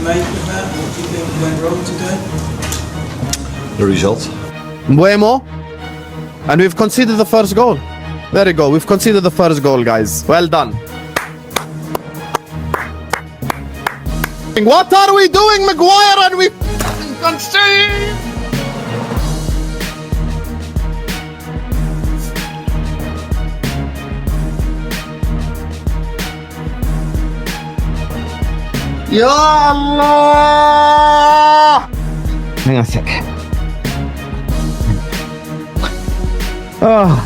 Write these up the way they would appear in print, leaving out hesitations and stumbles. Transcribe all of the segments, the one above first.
make of that? What do you think went wrong today? The result. Buemo. And we've conceded the first goal. There you go. We've conceded the first goal, guys. Well done. What are we doing, Maguire? And we concede. Ya Allah! Hang on a sec. Oh.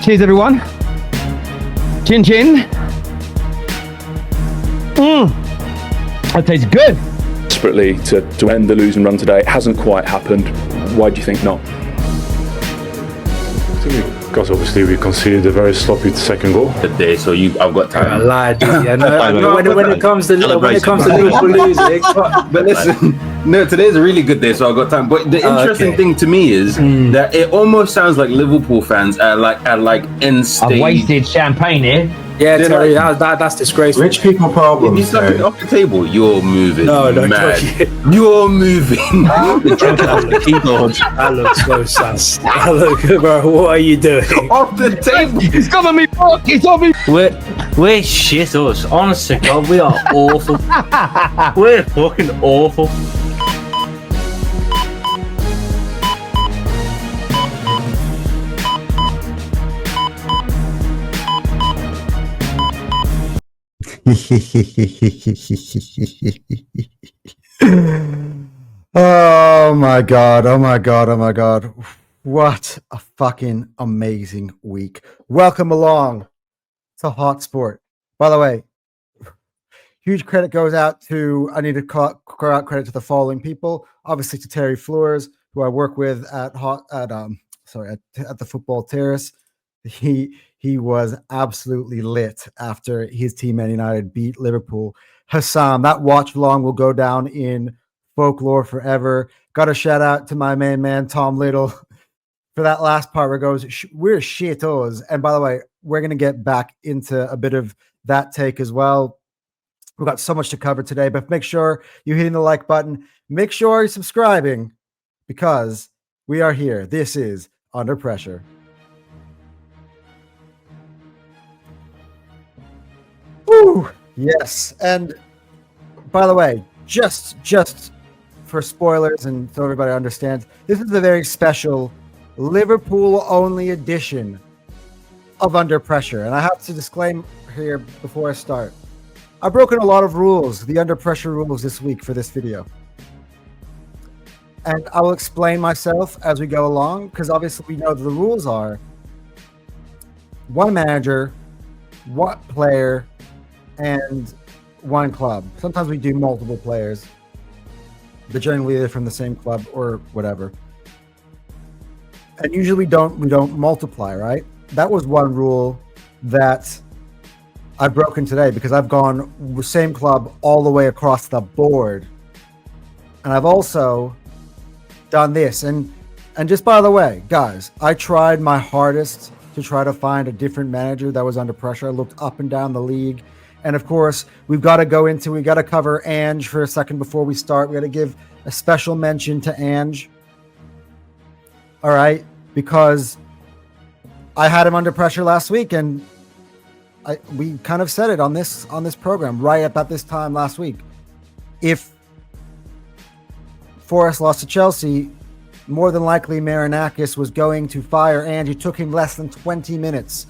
Cheers, everyone. Chin chin. That tastes good. Desperately to end the losing run today. It hasn't quite happened. Why do you think not? Because obviously we conceded a very sloppy second goal. Today, so I've got time. I lied. Yeah, no, when it comes to Liverpool losing, but listen, no, today's a really good day, so I've got time. But the interesting thing to me is that it almost sounds like Liverpool fans are like in stage. I've wasted champagne here. Yeah, Terry, that's disgraceful. Rich people problems. He's looking off the table. You're moving. No, mad. You're moving. That looks so sus. Bro, what are you doing? Off the table. It's got me fuck. It's on me. We're shit us. Honestly, God, we are awful. We're fucking awful. Oh my god, oh my god, oh my god. What a fucking amazing week. Welcome along to Hotsport. By the way, huge credit goes out to, I need to call out credit to the following people. Obviously to Terry Flores, who I work with at the Football Terrace. He was absolutely lit after his team, Man United, beat Liverpool. Hassam, that watch along will go down in folklore forever. Got a shout out to my main man, Tom Little, for that last part where it goes, we're shitos. And by the way, we're going to get back into a bit of that take as well. We've got so much to cover today, but make sure you're hitting the like button. Make sure you're subscribing because we are here. This is Under Pressure. Woo! Yes, and by the way, just for spoilers and so everybody understands, this is a very special Liverpool-only edition of Under Pressure. And I have to disclaim here before I start, I've broken a lot of rules, the Under Pressure rules this week for this video. And I will explain myself as we go along, because obviously we know the rules are one manager, one player, and one club. Sometimes we do multiple players, but generally they're from the same club or whatever. And usually we don't multiply, right? That was one rule that I've broken today because I've gone same club all the way across the board. And I've also done this. And just by the way, guys, I tried my hardest to try to find a different manager that was under pressure. I looked up and down the league. And of course, we got to cover Ange for a second before we start. We got to give a special mention to Ange. All right, because I had him under pressure last week, and we kind of said it on this program right about this time last week. If Forest lost to Chelsea, more than likely Marinakis was going to fire Ange. It took him less than 20 minutes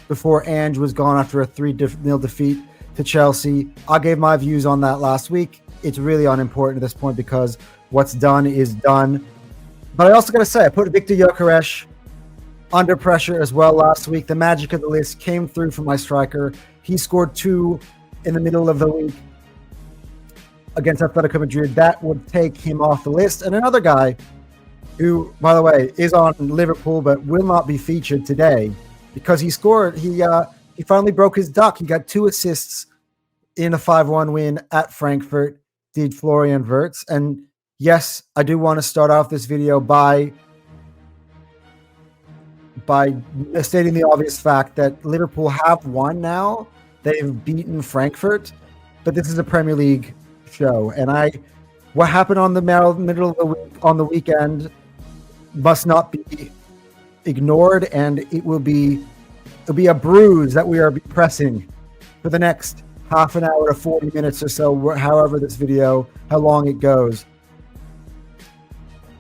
before Ange was gone after a 3-0 defeat to Chelsea. I gave my views on that last week. It's really unimportant at this point because what's done is done. But I also got to say, I put Victor Gyökeres under pressure as well last week. The magic of the list came through for my striker. He scored 2 in the middle of the week against Atletico Madrid. That would take him off the list. And another guy who, by the way, is on Liverpool but will not be featured today because he scored. He finally broke his duck. He got 2 assists in a 5-1 win at Frankfurt, did Florian Wirtz. And yes, I do want to start off this video by by stating the obvious fact that Liverpool have won now. They've beaten Frankfurt, but this is a Premier League show, and what happened on the middle of the week, on the weekend must not be ignored, and it'll be a bruise that we are pressing for the next half an hour to 40 minutes or so, however how long it goes.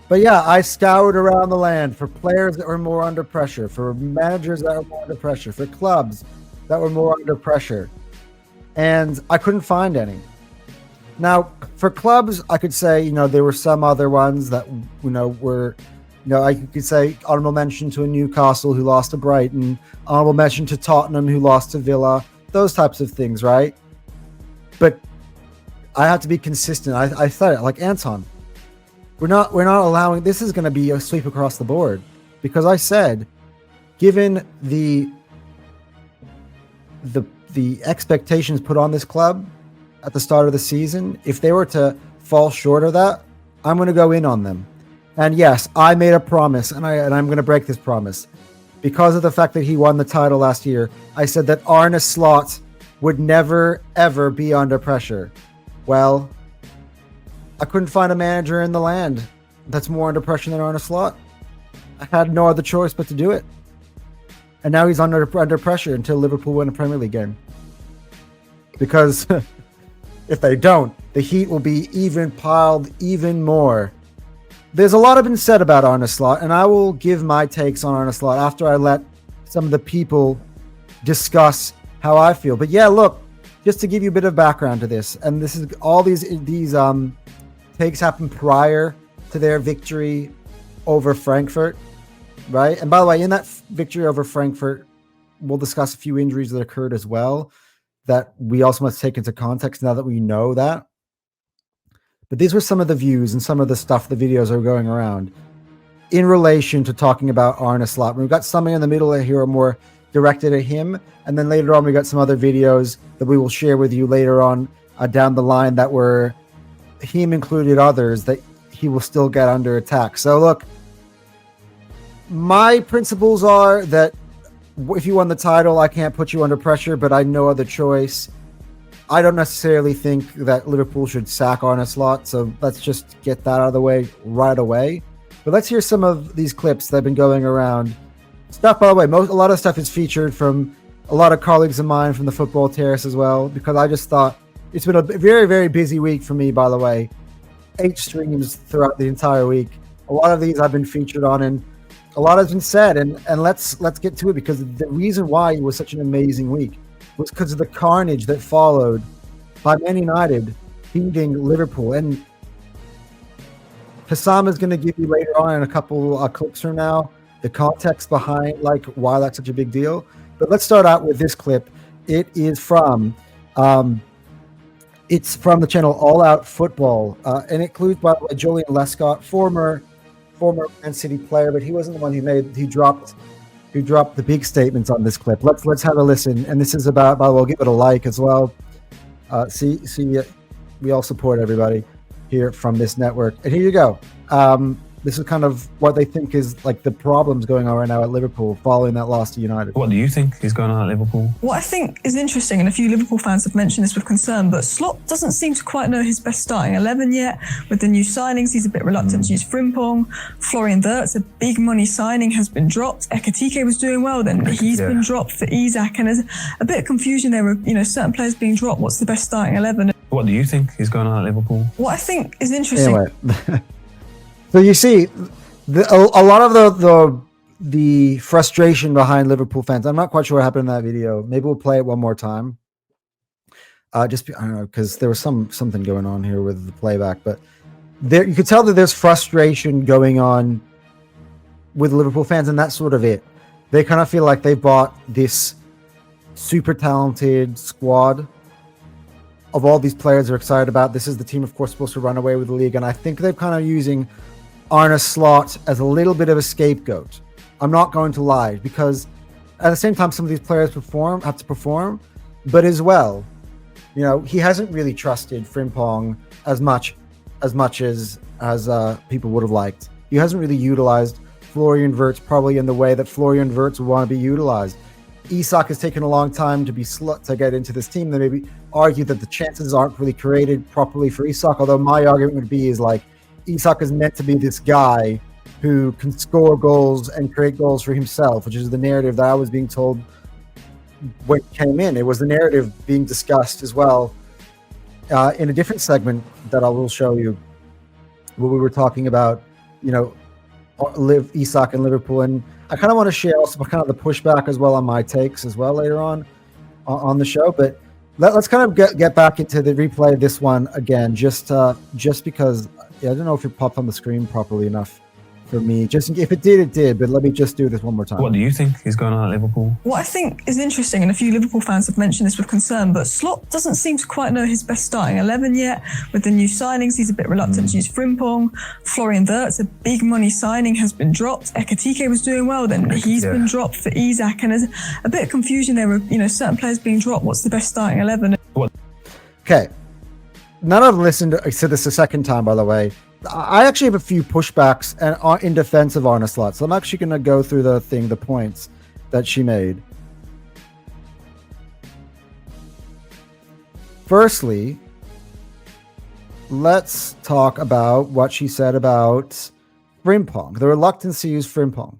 But yeah, I scoured around the land for players that were more under pressure, for managers that were more under pressure, for clubs that were more under pressure, and I couldn't find any. Now, for clubs, I could say, there were some other ones that, were, I could say honorable mention to a Newcastle who lost to Brighton, honorable mention to Tottenham who lost to Villa, those types of things, right? But I have to be consistent. I thought it like Anton. We're not allowing, this is going to be a sweep across the board, because I said, given the expectations put on this club at the start of the season, if they were to fall short of that, I'm going to go in on them. And yes, I made a promise, and I'm going to break this promise. Because of the fact that he won the title last year, I said that Arne Slot would never, ever be under pressure. Well, I couldn't find a manager in the land that's more under pressure than Arne Slot. I had no other choice but to do it. And now he's under pressure until Liverpool win a Premier League game. Because if they don't, the heat will be piled even more. There's a lot been said about Arne Slot, and I will give my takes on Arne Slot after I let some of the people discuss how I feel. But yeah, look, just to give you a bit of background to this, and this is all these takes happened prior to their victory over Frankfurt, right? And by the way, in that victory over Frankfurt, we'll discuss a few injuries that occurred as well that we also must take into context now that we know that. But these were some of the views and some of the stuff, the videos are going around in relation to talking about Arne Slot. We've got something in the middle here are more directed at him. And then later on, we got some other videos that we will share with you later on down the line that were him included others that he will still get under attack. So look, my principles are that if you won the title, I can't put you under pressure, but I have no other choice. I don't necessarily think that Liverpool should sack Arne Slot, so let's just get that out of the way right away. But let's hear some of these clips that have been going around. Stuff, by the way, a lot of stuff is featured from a lot of colleagues of mine from the Football Terrace as well, because I just thought it's been a very, very busy week for me, by the way. 8 streams throughout the entire week. A lot of these I've been featured on, and a lot has been said, and let's get to it, because the reason why it was such an amazing week was because of the carnage that followed by Man United beating Liverpool. And Hassam is going to give you later on in a couple clips from now the context behind why that's such a big deal. But let's start out with this clip. It is from it's from the channel All Out Football, and it includes, by the way, Julian Lescott, former Man City player, but he wasn't the one who dropped the big statements on this clip. Let's have a listen. And this is about, by the way, we'll give it a like as well. We all support everybody here from this network. And here you go. This is kind of what they think is the problems going on right now at Liverpool following that loss to United. What do you think is going on at Liverpool? What I think is interesting, and a few Liverpool fans have mentioned this with concern, but Slot doesn't seem to quite know his best starting 11 yet. With the new signings, he's a bit reluctant to use Frimpong. Florian Wirtz, a big money signing, has been dropped. Ekitike was doing well, then he's been dropped for Isak, and there's a bit of confusion there with certain players being dropped. What's the best starting 11? What do you think is going on at Liverpool? What I think is interesting. Anyway. So you see, a lot of the frustration behind Liverpool fans. I'm not quite sure what happened in that video. Maybe we'll play it one more time. I don't know, because there was something going on here with the playback. But you could tell that there's frustration going on with Liverpool fans, and that's sort of it. They kind of feel like they bought this super talented squad of all these players they're excited about. This is the team, of course, supposed to run away with the league, and I think they're kind of using Arne Slot as a little bit of a scapegoat. I'm not going to lie, because at the same time, some of these players have to perform, but as well, he hasn't really trusted Frimpong as much as people would have liked. He hasn't really utilized Florian Wirtz probably in the way that Florian Wirtz would want to be utilized. Isak has taken a long time to get into this team. They maybe argue that the chances aren't really created properly for Isak, although my argument would be is like Isak is meant to be this guy who can score goals and create goals for himself, which is the narrative that I was being told when it came in. It was the narrative being discussed as well in a different segment that I will show you, where we were talking about, Isak and Liverpool, and I kind of want to share also kind of the pushback as well on my takes as well later on the show. But let's kind of get back into the replay of this one again, just because I don't know if it popped on the screen properly enough for me. Just if it did, it did. But let me just do this one more time. What do you think is going on at Liverpool? What I think is interesting, and a few Liverpool fans have mentioned this with concern, but Slot doesn't seem to quite know his best starting 11 yet. With the new signings, he's a bit reluctant to use Frimpong. Florian Wirtz, a big money signing, has been dropped. Ekitike was doing well, then he's been dropped for Isak, and there's a bit of confusion there with certain players being dropped. What's the best starting 11? Okay. Now that I've listened to this a second time, by the way, I actually have a few pushbacks and in defense of Arne Slot. So I'm actually going to go through the points that she made. Firstly, let's talk about what she said about Frimpong, the reluctance to use Frimpong.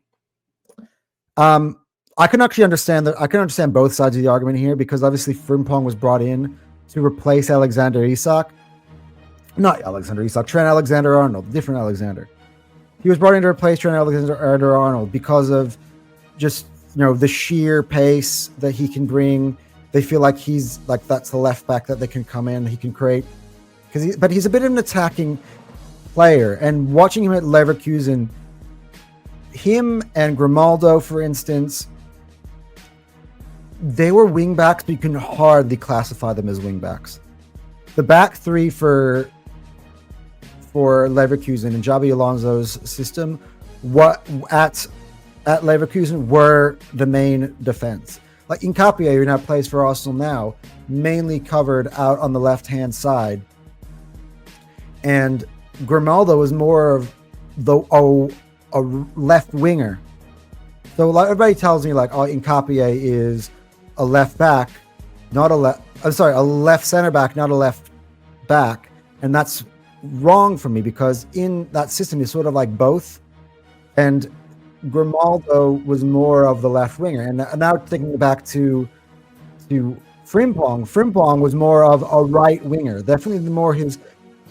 I can actually understand that. I can understand both sides of the argument here, because obviously Frimpong was brought in to replace Alexander Isak. Not Alexander Isak, Trent Alexander-Arnold, different Alexander. He was brought in to replace Trent Alexander-Arnold because of just, the sheer pace that he can bring. They feel like that's the left back that they can come in, he can create. But he's a bit of an attacking player. And watching him at Leverkusen, him and Grimaldo, for instance, they were wing backs, but you can hardly classify them as wing backs. The back three for Leverkusen and Xabi Alonso's system, at Leverkusen were the main defense. Like Nkapie, who now plays for Arsenal now, mainly covered out on the left-hand side. And Grimaldo was more of a left winger. So like everybody tells me Nkapie is a left back, not a left. A left center back, not a left back, and that's wrong for me, because in that system is sort of like both. And Grimaldo was more of the left winger. And now thinking back to Frimpong, Frimpong was more of a right winger. Definitely the more his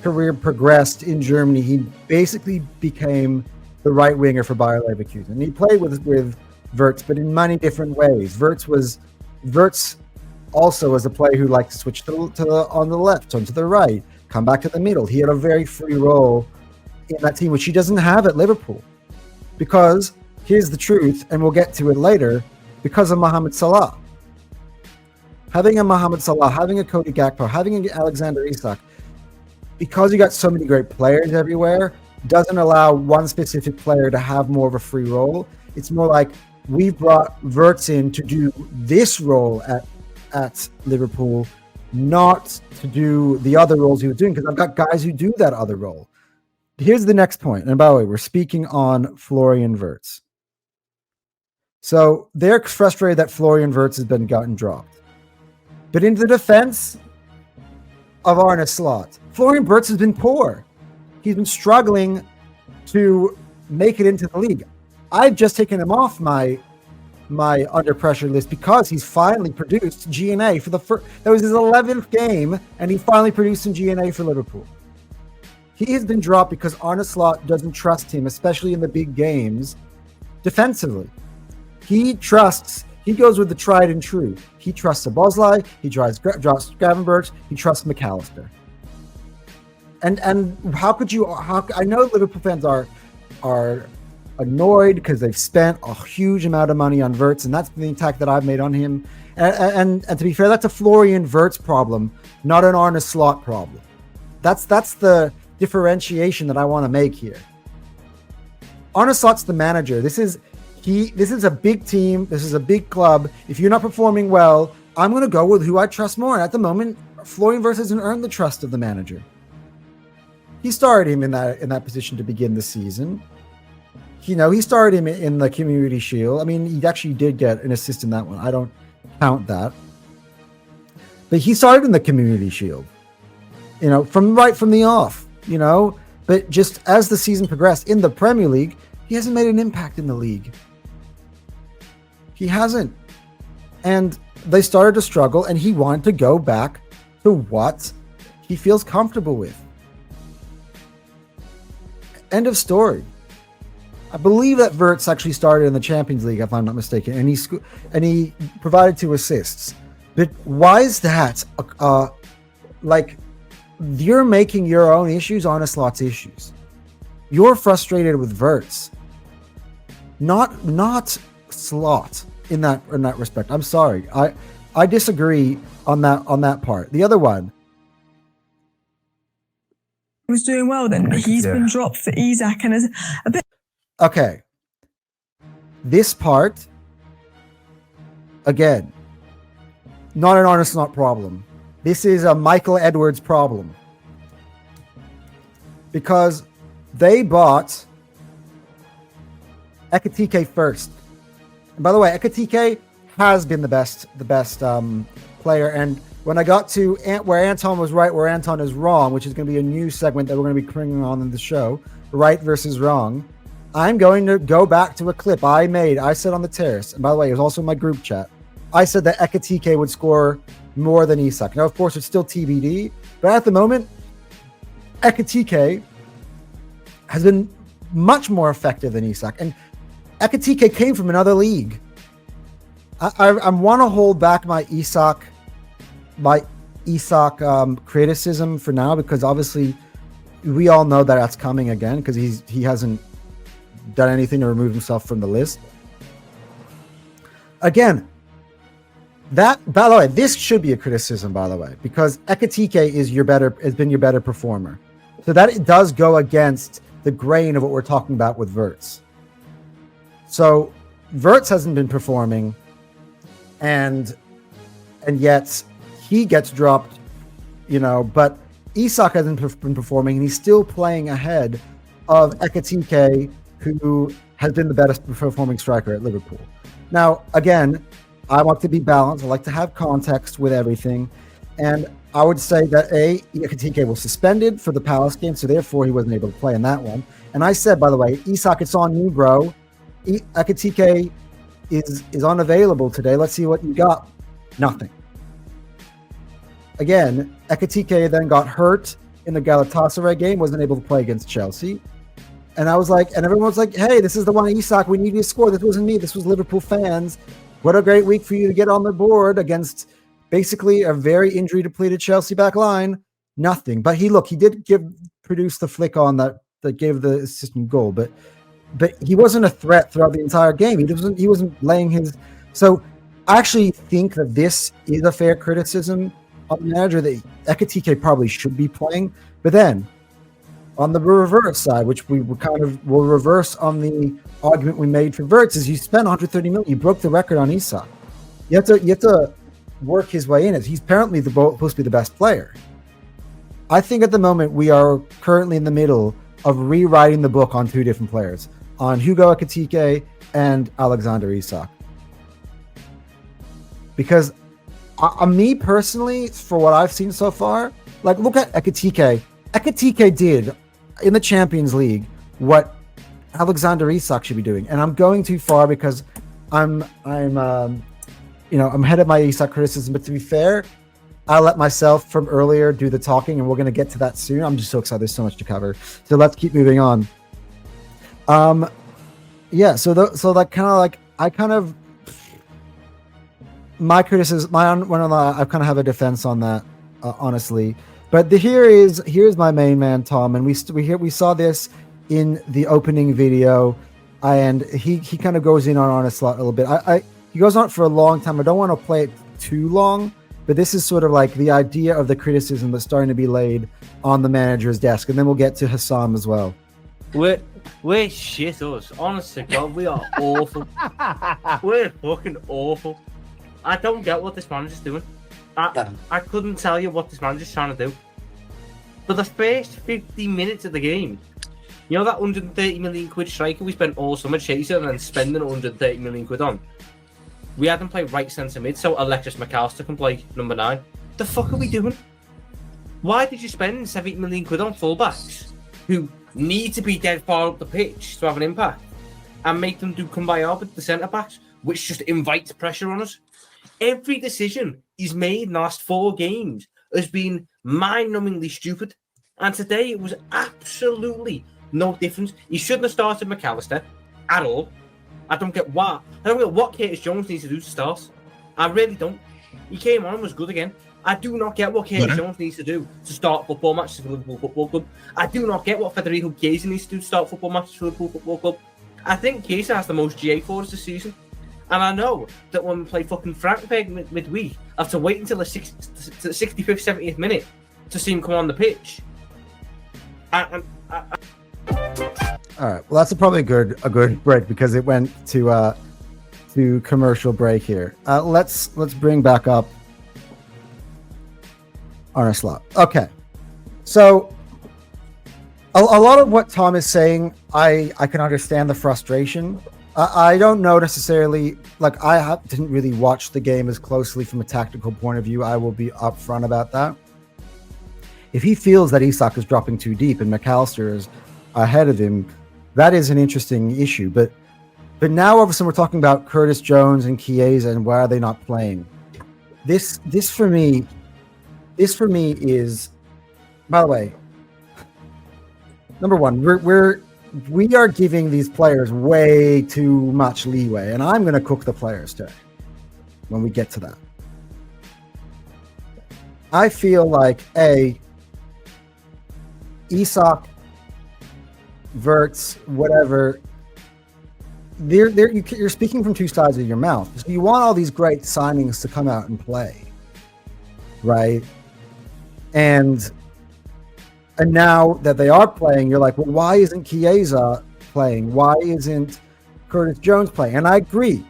career progressed in Germany, he basically became the right winger for Bayer Leverkusen. He played with Wirtz, but in many different ways. Wirtz also was a player who liked to switch on the left, turn to the right, come back to the middle. He had a very free role in that team, which he doesn't have at Liverpool. Because, here's the truth, and we'll get to it later, because of Mohamed Salah. Having a Mohamed Salah, having a Cody Gakpo, having an Alexander Isak, because you got so many great players everywhere, doesn't allow one specific player to have more of a free role. It's more like, we brought Wirtz in to do this role at Liverpool, not to do the other roles he was doing, because I've got guys who do that other role. Here's the next point. And by the way, we're speaking on Florian Wirtz. So they're frustrated that Florian Wirtz has been gotten dropped. But in the defense of Arne Slot, Florian Wirtz has been poor. He's been struggling to make it into the league. I've just taken him off my under pressure list because he's finally produced GNA for that was his 11th game, and he finally produced some GNA for Liverpool. He has been dropped because Arne Slot doesn't trust him, especially in the big games, defensively. He goes with the tried and true. He trusts Szoboszlai, he trusts Gravenberch, he trusts McAllister. And I know Liverpool fans are annoyed because they've spent a huge amount of money on Wirtz, and that's the attack that I've made on him. And to be fair, that's a Florian Wirtz problem, not an Arne Slot problem. That's the differentiation that I want to make here. Arne Slot's the manager. This is a big team. This is a big club. If you're not performing well, I'm going to go with who I trust more. And at the moment, Florian Wirtz hasn't earned the trust of the manager. He started him in that position to begin the season. he started him in the Community Shield. I mean, he actually did get an assist in that one. I don't count that. But he started in the Community Shield, from the off, But just as the season progressed in the Premier League, he hasn't made an impact in the league. He hasn't. And they started to struggle, and he wanted to go back to what he feels comfortable with. End of story. I believe that Wirtz actually started in the Champions League, if I'm not mistaken, and he provided 2 assists. But why is that? You're making your own issues Arne Slot's issues. You're frustrated with Wirtz, not Slot in that respect. I'm sorry. I disagree on that part. The other one. He was doing well then, but he's been dropped for Isak and is a bit. Okay. This part, again, not an Arne Slot problem. This is a Michael Edwards problem. Because they bought Ekitike first. And by the way, Ekitike has been the best player. And when I got to where Anton was right, where Anton is wrong, which is going to be a new segment that we're going to be bringing on in the show, right versus wrong, I'm going to go back to a clip I said on the terrace, and by the way, it was also in my group chat. I said that Ekitike would score more than Isak. Now, of course, it's still TBD, but at the moment, Ekitike has been much more effective than Isak, and Ekitike came from another league. I want to hold back my Isak criticism for now, because obviously we all know that that's coming again, because he hasn't done anything to remove himself from the list. Again, by the way, this should be a criticism, by the way, because Ekitike has been your better performer. So that it does go against the grain of what we're talking about with Wirtz. So Wirtz hasn't been performing, and yet he gets dropped, but Isak hasn't been performing, and he's still playing ahead of Ekitike, who has been the best performing striker at Liverpool. Now, again, I want to be balanced. I like to have context with everything. And I would say that Ekitike was suspended for the Palace game, so therefore he wasn't able to play in that one. And I said, by the way, Isak, it's on you, bro. Ekitike is unavailable today. Let's see what you got. Nothing. Again, Ekitike then got hurt in the Galatasaray game, wasn't able to play against Chelsea. And I was like, and everyone was like, hey, this is the one, Isak, we need you to score. This wasn't me, this was Liverpool fans. What a great week for you to get on the board against basically a very injury-depleted Chelsea back line. Nothing. But he did produce the flick on that gave the assistant goal, but he wasn't a threat throughout the entire game. He wasn't laying his. So I actually think that this is a fair criticism of the manager, that Ekitike probably should be playing. But then on the reverse side, which we will reverse on the argument we made for Wirtz, is you spent 130 million. You broke the record on Isak. You have to work his way in. He's apparently supposed to be the best player. I think at the moment we are currently in the middle of rewriting the book on 2 different players, on Hugo Ekitike and Alexander Isak. Because me personally, for what I've seen so far, look at Ekitike. Ekitike did in the Champions League what Alexander Isak should be doing, and I'm going too far because I'm ahead of my Isak criticism. But to be fair, I'll let myself from earlier do the talking, and we're going to get to that soon. I'm just so excited. There's so much to cover. So let's keep moving on. Yeah. So that kind of my criticism. I kind of have a defense on that, honestly. But here's my main man, Tom, and we saw this in the opening video, and he kind of goes in on Arne Slot a little bit. He goes on for a long time. I don't want to play it too long, but this is sort of like the idea of the criticism that's starting to be laid on the manager's desk, and then we'll get to Hassam as well. We're shit us. Honest to God, we are awful. We're fucking awful. I don't get what this manager's doing. I couldn't tell you what this manager's trying to do. For the first 50 minutes of the game, You know that 130 million quid striker we spent all summer chasing and then spending 130 million quid on? We had him play right centre mid so Alexis McAllister can play number 9. The fuck are we doing? Why did you spend 70 million quid on fullbacks who need to be dead far up the pitch to have an impact and make them do come by with the centre backs, which just invites pressure on us? Every decision he's made in the last 4 games has been mind-numbingly stupid. And today it was absolutely no difference. He shouldn't have started McAllister at all. I don't get what Curtis Jones needs to do to start. I really don't. He came on and was good again. I do not get what Curtis Jones needs to do to start football matches for Liverpool Football Club. I do not get what Federico Chiesa needs to do to start football matches for Liverpool Football Club. I think Chiesa has the most GA for us this season. And I know that when we play fucking Frankfurt midweek, I have to wait until the 65th, 70th minute to see him come on the pitch. All right. Well, that's probably a good break because it went to commercial break here. Let's bring back up Arne Slot. Okay. So a lot of what Tom is saying, I can understand the frustration. I don't know necessarily, like didn't really watch the game as closely from a tactical point of view. I will be upfront about that. If he feels that Isak is dropping too deep and McAllister is ahead of him, that is an interesting issue. But now all of a sudden we're talking about Curtis Jones and Chiesa and why are they not playing? This for me is, by the way, number one, we are giving these players way too much leeway, and I'm going to cook the players today when we get to that. I feel like Isak, Wirtz, whatever, you're speaking from two sides of your mouth. So you want all these great signings to come out and play, right? And now that they are playing, you're like, well, why isn't Chiesa playing? Why isn't Curtis Jones playing? And I agree.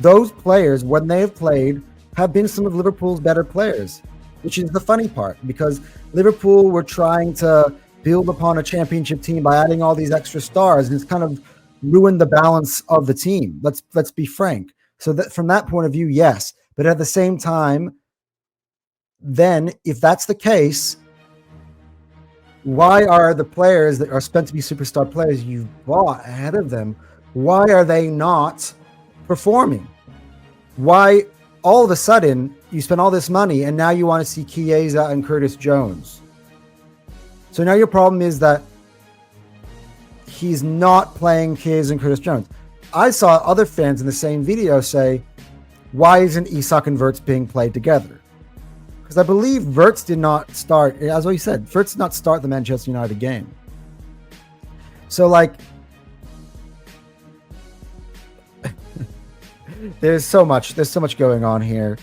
Those players, when they have played, have been some of Liverpool's better players, which is the funny part, because Liverpool were trying to build upon a championship team by adding all these extra stars, and it's kind of ruined the balance of the team. Let's be frank. So that from that point of view, yes. But at the same time, then if that's the case, why are the players that are spent to be superstar players you've bought ahead of them, why are they not performing? Why all of a sudden you spend all this money and now you want to see Chiesa and Curtis Jones? So now your problem is that he's not playing Chiesa and Curtis Jones. I saw other fans in the same video say, why isn't Isak and Wirtz being played together? Because I believe Wirtz did not start, as we said, Wirtz did not start the Manchester United game. So like, there's so much going on here.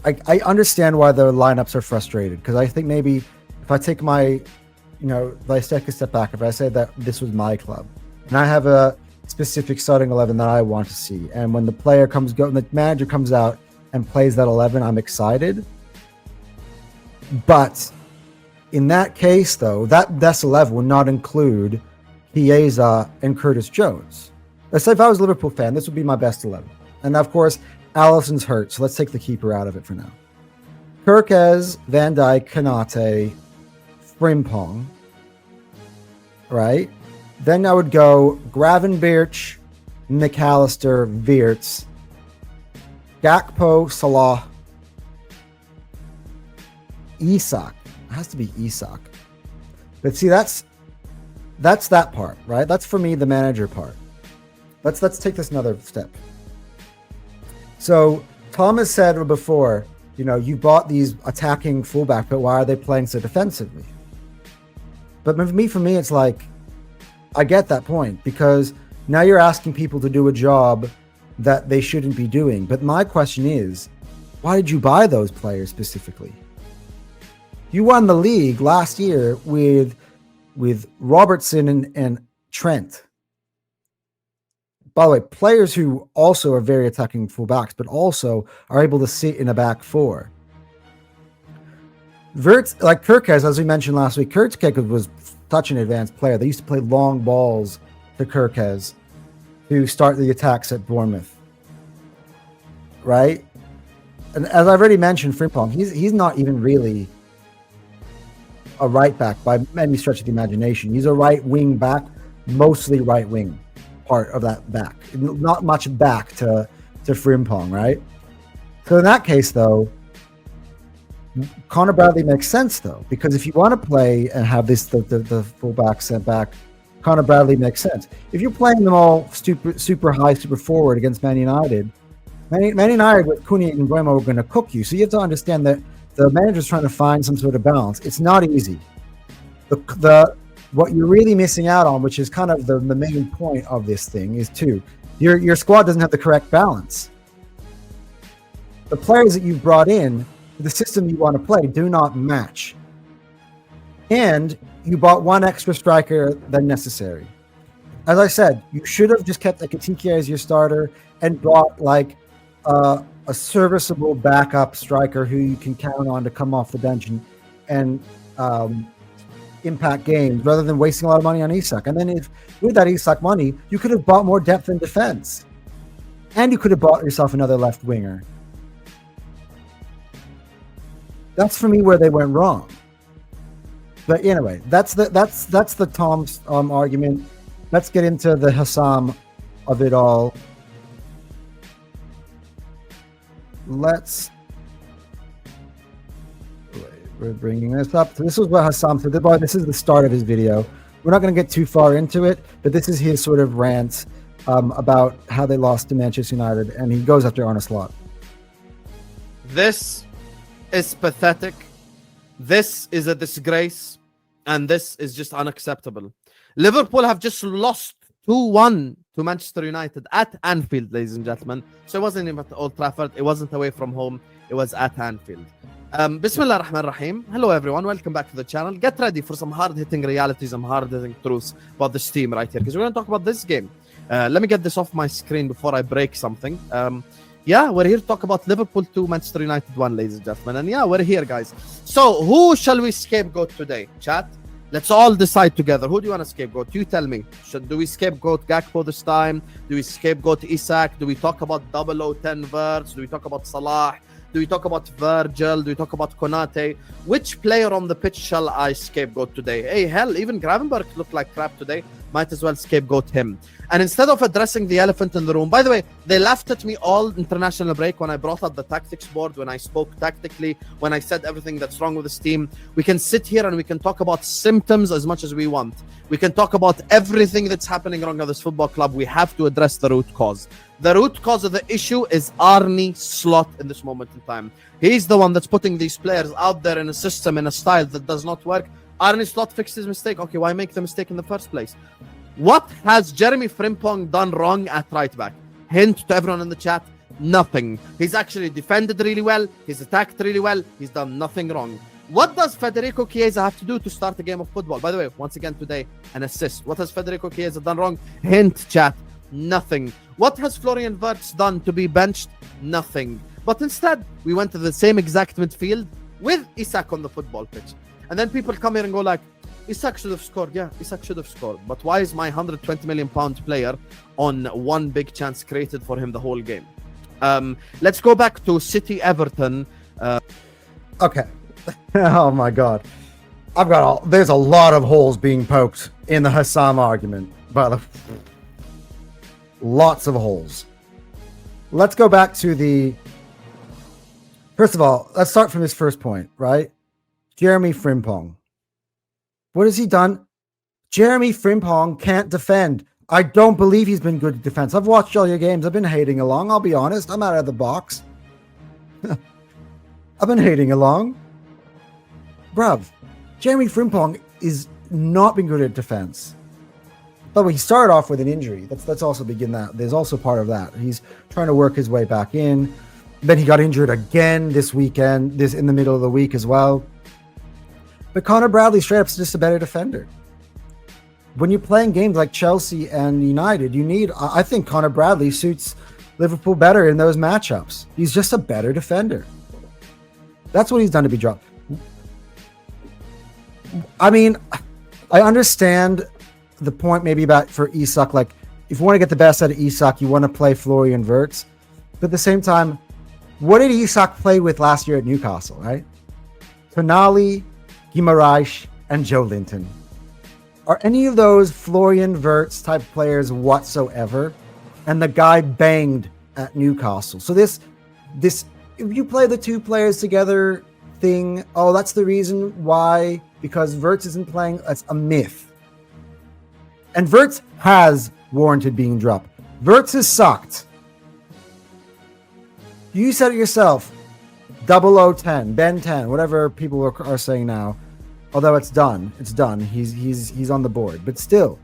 I understand why the lineups are frustrated, because I think maybe if I take my, if I take a step back, if I say that this was my club and I have a specific starting 11 that I want to see, and when the the manager comes out and plays that 11, I'm excited. But in that case, though, that best 11 would not include Chiesa and Curtis Jones. Let's say if I was a Liverpool fan, this would be my best 11. And of course, Alisson's hurt, so let's take the keeper out of it for now. Kirkez, Van Dijk, Konate, Frimpong, right? Then I would go Gravenberch, McAllister, Wirtz, Gakpo, Salah, Isak. It has to be Isak. But see, that's that part, right? That's for me the manager part. Let's take this another step. So Thomas said before, you bought these attacking fullback, but why are they playing so defensively? But for me, it's like, I get that point, because now you're asking people to do a job that they shouldn't be doing. But my question is, why did you buy those players specifically? You won the league last year with Robertson and Trent. By the way, players who also are very attacking fullbacks, but also are able to sit in a back four. Wirtz, like Kirkez, as we mentioned last week, Kirkez was such an advanced player. They used to play long balls to Kirkes to start the attacks at Bournemouth, right? And as I've already mentioned, Frimpong, he's not even really a right back by any stretch of the imagination. He's a right wing back, mostly right wing part of that back. Not much back to Frimpong, right? So in that case, though, Connor Bradley makes sense, though, because if you want to play and have this the fullback sent back, Connor Bradley makes sense. If you're playing them all super high, super forward against Man United, Man United with Cunha and Guemo are going to cook you. So you have to understand that the manager's trying to find some sort of balance. It's not easy. What you're really missing out on, which is kind of the main point of this thing, is your squad doesn't have the correct balance. The players that you've brought in, the system you want to play, do not match. And you bought one extra striker than necessary. As I said, you should have just kept Ekitike as your starter and brought like a serviceable backup striker who you can count on to come off the bench and impact games rather than wasting a lot of money on Isak. And then with that Isak money, you could have bought more depth in defense. And you could have bought yourself another left winger. That's for me where they went wrong. But anyway, that's the Tom's argument. Let's get into the Hassam of it all. We're bringing this up. So this is what Hassam said. This is the start of his video. We're not going to get too far into it, but this is his sort of rant about how they lost to Manchester United, and he goes after Arne Slot. This is pathetic. This is a disgrace, and this is just unacceptable. Liverpool have just lost 2-1 to Manchester United at Anfield, ladies and gentlemen. So it wasn't even at Old Trafford. It wasn't away from home. It was at Anfield. Bismillah ar-Rahman ar-Rahim. Hello, everyone. Welcome back to the channel. Get ready for some hard-hitting realities and hard-hitting truths about this team right here, because we're going to talk about this game. Let me get this off my screen before I break something. Yeah, we're here to talk about Liverpool 2, Manchester United 1, ladies and gentlemen. And yeah, we're here, guys. So, who shall we scapegoat today? Chat? Let's all decide together. Who do you want to scapegoat? You tell me. Do we scapegoat Gakpo this time? Do we scapegoat Isak? Do we talk about 0010 Verts? Do we talk about Salah? Do we talk about Virgil? Do we talk about Konate? Which player on the pitch shall I scapegoat today? Hey, hell, even Gravenberch looked like crap today. Might as well scapegoat him. And instead of addressing the elephant in the room, by the way, they laughed at me all international break when I brought up the tactics board, when I spoke tactically, when I said everything that's wrong with this team. We can sit here and we can talk about symptoms as much as we want. We can talk about everything that's happening wrong at this football club. We have to address the root cause. The root cause of the issue is Arne Slot in this moment in time. He's the one that's putting these players out there in a system, in a style that does not work. Arne Slot fixed his mistake. Okay, why make the mistake in the first place? What has Jeremy Frimpong done wrong at right back? Hint to everyone in the chat, nothing. He's actually defended really well. He's attacked really well. He's done nothing wrong. What does Federico Chiesa have to do to start a game of football? By the way, once again today, an assist. What has Federico Chiesa done wrong? Hint, chat, nothing. What has Florian Wirtz done to be benched? Nothing. But instead, we went to the same exact midfield with Isak on the football pitch. And then people come here and go like, Isak should have scored. Yeah, Isak should have scored. But why is my £120 million player on one big chance created for him the whole game? Let's go back to City Everton. Okay. Oh my God. There's a lot of holes being poked in the Hassam argument. Lots of holes. Let's go back to first of all, let's start from his first point, right? Jeremy Frimpong. What has he done? Jeremy Frimpong can't defend. I don't believe he's been good at defense. I've watched all your games. I've been hating along. I'll be honest. I'm out of the box. I've been hating along. Bruv, Jeremy Frimpong is not been good at defense. But he started off with an injury. Let's also begin that. There's also part of that. He's trying to work his way back in. Then he got injured again this weekend, in the middle of the week as well. But Connor Bradley straight up is just a better defender. When you're playing games like Chelsea and United, I think Connor Bradley suits Liverpool better in those matchups. He's just a better defender. That's what he's done to be dropped. I mean, I understand the point maybe about for Isak, like if you want to get the best out of Isak, you want to play Florian Wirtz. But at the same time, what did Isak play with last year at Newcastle, right? Tonali, Guimaraes, and Joe Linton. Are any of those Florian Wirtz type players whatsoever? And the guy banged at Newcastle. So this, if you play the two players together thing, oh, that's the reason why, because Wirtz isn't playing, that's a myth. And Wirtz has warranted being dropped. Wirtz has sucked. You said it yourself. 0010, Ben 10, whatever people are saying now. Although it's done. It's done. He's on the board. But still.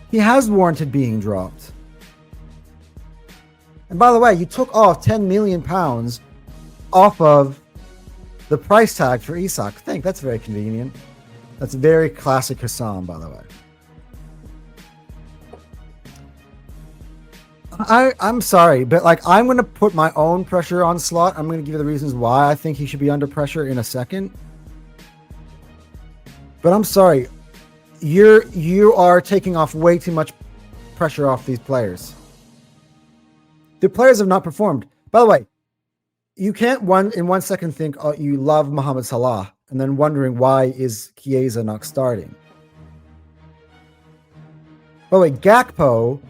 He has warranted being dropped. And by the way, you took off £10 million off of the price tag for Isak. I think that's very convenient. That's very classic Hassan, by the way. I'm sorry, but like I'm going to put my own pressure on Slot. I'm going to give you the reasons why I think he should be under pressure in a second. But I'm sorry, you are taking off way too much pressure off these players. The players have not performed. By the way, you can't in 1 second think, oh, you love Mohamed Salah, and then wondering why is Chiesa not starting. By the way, Gakpo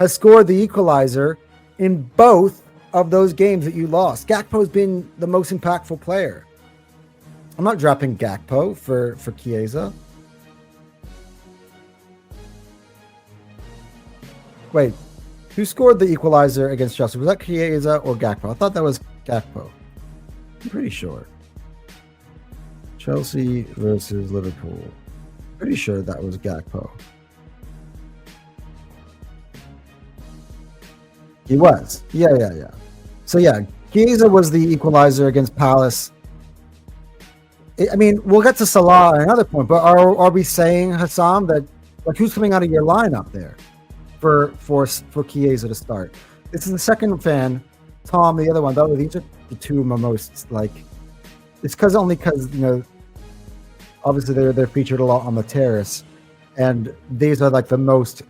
has scored the equalizer in both of those games that you lost. Gakpo's been the most impactful player. I'm not dropping Gakpo for Chiesa. Wait, who scored the equalizer against Chelsea? Was that Chiesa or Gakpo? I thought that was Gakpo. I'm pretty sure. Chelsea versus Liverpool. Pretty sure that was Gakpo. He was. Yeah. So yeah, Chiesa was the equalizer against Palace. I mean, we'll get to Salah at another point, but are we saying, Hassam, that like who's coming out of your lineup there for Chiesa to start? This is the second fan, Tom, the other one. Though these are the two of my most like. It's only because you know, obviously they're featured a lot on the terrace, and these are like the most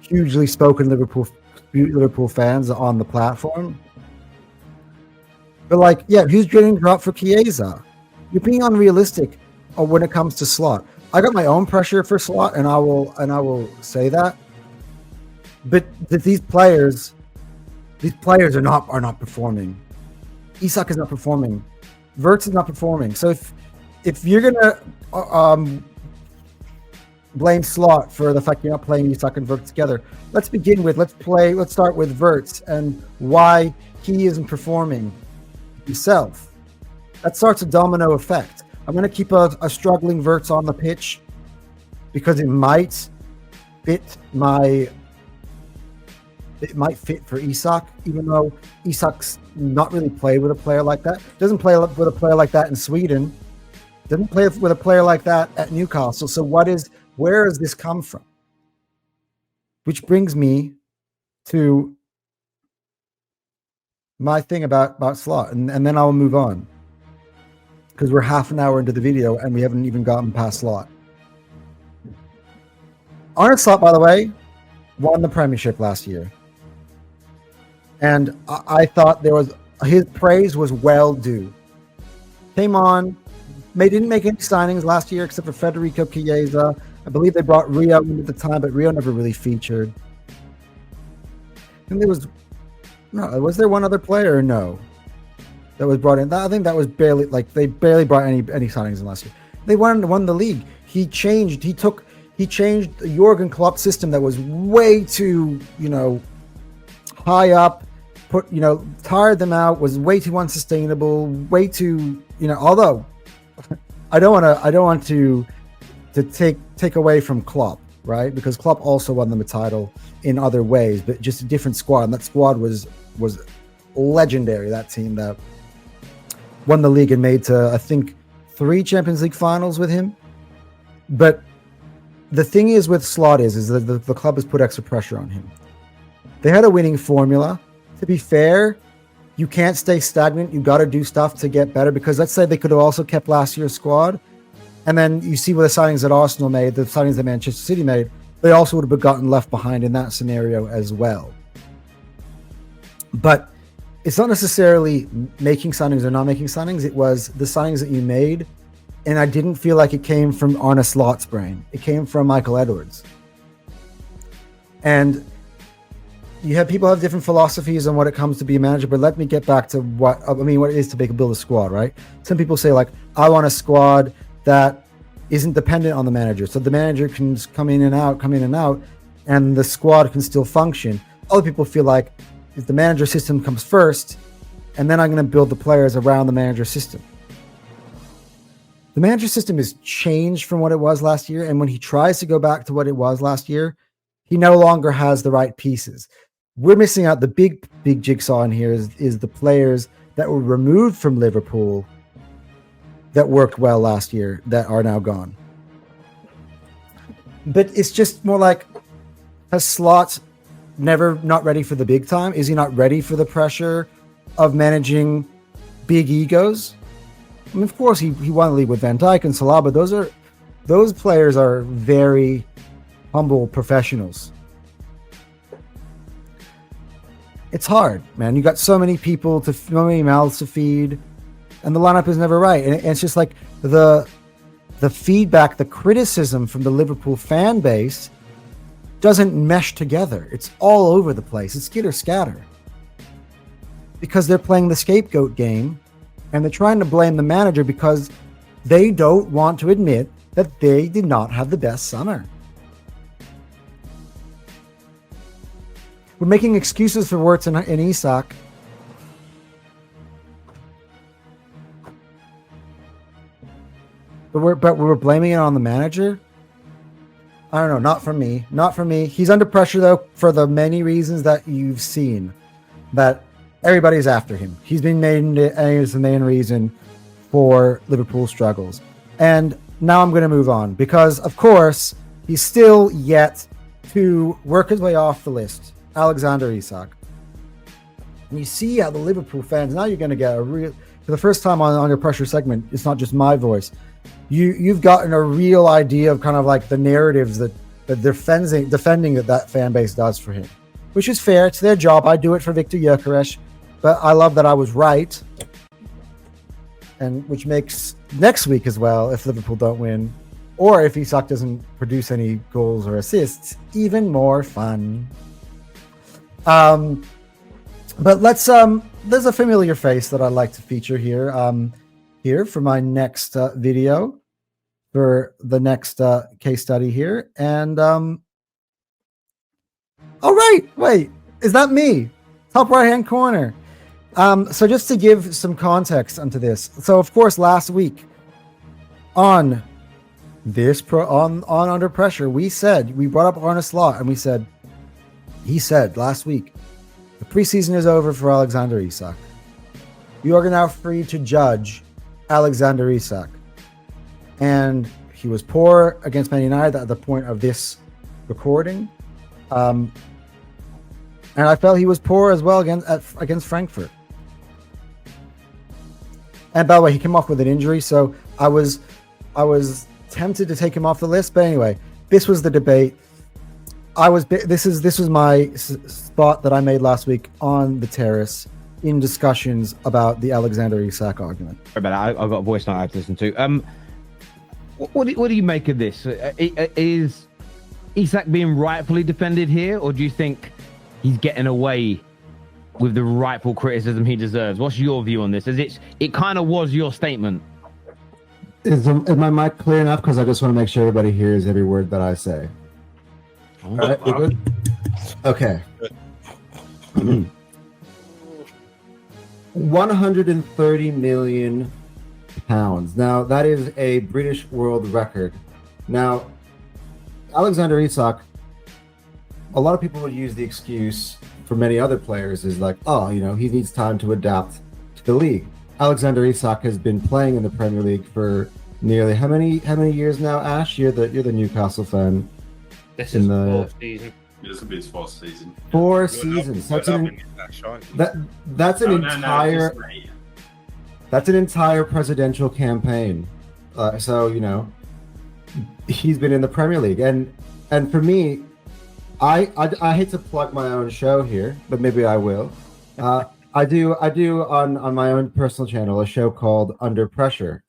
hugely spoken Liverpool fans on the platform. But like, yeah, who's getting dropped for Chiesa? You're being unrealistic when it comes to Slot. I got my own pressure for Slot, and I will say that. But these players are not performing. Isak is not performing. Wirtz is not performing. So if you're gonna blame Slot for the fact you're not playing Isak and Wirtz together, let's start with Wirtz and why he isn't performing himself. That starts a domino effect. I'm going to keep a struggling Wirtz on the pitch because it might fit for Isak, even though Isak's not really played with a player like that. Doesn't play with a player like that in Sweden. Doesn't play with a player like that at Newcastle. So where has this come from? Which brings me to my thing about Slot, and then I'll move on. Because we're half an hour into the video and we haven't even gotten past Slot. Arne Slot, by the way, won the Premiership last year. And I thought his praise was well due. Came on, didn't make any signings last year except for Federico Chiesa. I believe they brought Rio in at the time, but Rio never really featured. And was there one other player or no that was brought in? I think that was barely, like, they barely brought any signings in last year. They won the league. He changed the Jurgen Klopp system that was way too, high up, tired them out, was way too unsustainable, way too, although I don't want to take away from Klopp, right? Because Klopp also won them a title in other ways, but just a different squad. And that squad was legendary. That team that won the league and made to, I think, 3 Champions League finals with him. But the thing is with Slot is that the club has put extra pressure on him. They had a winning formula. To be fair, you can't stay stagnant. You got to do stuff to get better, because let's say they could have also kept last year's squad, and then you see what the signings that Arsenal made, the signings that Manchester City made, they also would have gotten left behind in that scenario as well. But it's not necessarily making signings or not making signings. It was the signings that you made, and I didn't feel like it came from Arne Slot's brain. It came from Michael Edwards. And you have people have different philosophies on what it comes to be a manager, but let me get back to what it is to build a squad, right? Some people say, like, I want a squad that isn't dependent on the manager, so the manager can come in and out, and the squad can still function. Other people feel like if the manager system comes first, and then I'm going to build the players around the manager system. The manager system has changed from what it was last year, and when he tries to go back to what it was last year, he no longer has the right pieces. We're missing out. The big jigsaw in here is the players that were removed from Liverpool that worked well last year that are now gone. But it's just more like, has Slot not ready for the big time? Is he not ready for the pressure of managing big egos? I mean, of course, he won the league with Van Dijk and Salah, but those players are very humble professionals. It's hard, man. You got so many mouths to feed, and the lineup is never right. And it's just like the feedback, the criticism from the Liverpool fan base doesn't mesh together. It's all over the place. It's skitter scatter. Because they're playing the scapegoat game, and they're trying to blame the manager because they don't want to admit that they did not have the best summer. We're making excuses for Wirtz and Isak. But we're blaming it on the manager? I don't know, not from me. Not from me. He's under pressure, though, for the many reasons that you've seen. That everybody's after him. He's been named as the main reason for Liverpool's struggles. And now I'm going to move on, because, of course, he's still yet to work his way off the list. Alexander Isak. And you see how the Liverpool fans, now you're going to get for the first time on your pressure segment, it's not just my voice. You've gotten a real idea of kind of like the narratives that defending that fan base does for him, which is fair. It's their job. I do it for Victor Gyökeres, but I love that I was right. And which makes next week as well, if Liverpool don't win, or if Isak doesn't produce any goals or assists, even more fun. But let's there's a familiar face that I'd like to feature here here for my next video, for the next case study here. And all right, wait, is that me? Top right hand corner. So just to give some context onto this, so of course last week on this on Under Pressure, we brought up Arne Slot, and he said last week, the preseason is over for Alexander Isak. You are now free to judge Alexander Isak. And he was poor against Man United at the point of this recording. And I felt he was poor as well against Frankfurt. And by the way, he came off with an injury, so I was tempted to take him off the list. But anyway, this was the debate. This was my spot that I made last week on the terrace in discussions about the Alexander Isak argument. I've got a voice note I have to listen to. What do you make of this? Is Isak being rightfully defended here, or do you think he's getting away with the rightful criticism he deserves? What's your view on this? As it kind of was your statement. Is my mic clear enough? Because I just want to make sure everybody hears every word that I say. All right, you good? Okay. 130 million pounds. Now, that is a British world record. Now, Alexander Isak, a lot of people would use the excuse for many other players is like, oh, he needs time to adapt to the league. Alexander Isak has been playing in the Premier League for nearly how many years now, Ash? You're the Newcastle fan. This is the fourth season. This will be his fourth season. 4 seasons. That's an entire presidential campaign. So you know, he's been in the Premier League, and for me, I hate to plug my own show here, but maybe I will. I do on my own personal channel a show called Under Pressure.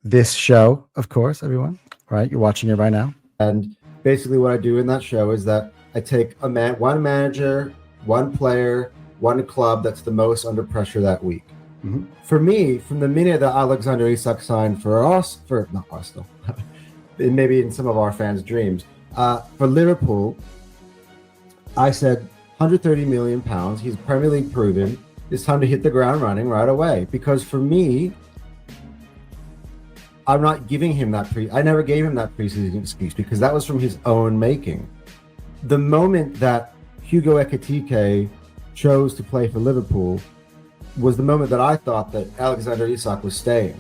This show, of course, everyone, right? You're watching it right now. And basically what I do in that show is that I take one manager, one player, one club that's the most under pressure that week. Mm-hmm. For me, from the minute that Alexander Isak signed not Arsenal, maybe in some of our fans' dreams, for Liverpool, I said 130 million pounds. He's Premier League proven. It's time to hit the ground running right away. Because for me, I'm not giving him that I never gave him that preseason excuse because that was from his own making. The moment that Hugo Ekitike chose to play for Liverpool was the moment that I thought that Alexander Isak was staying.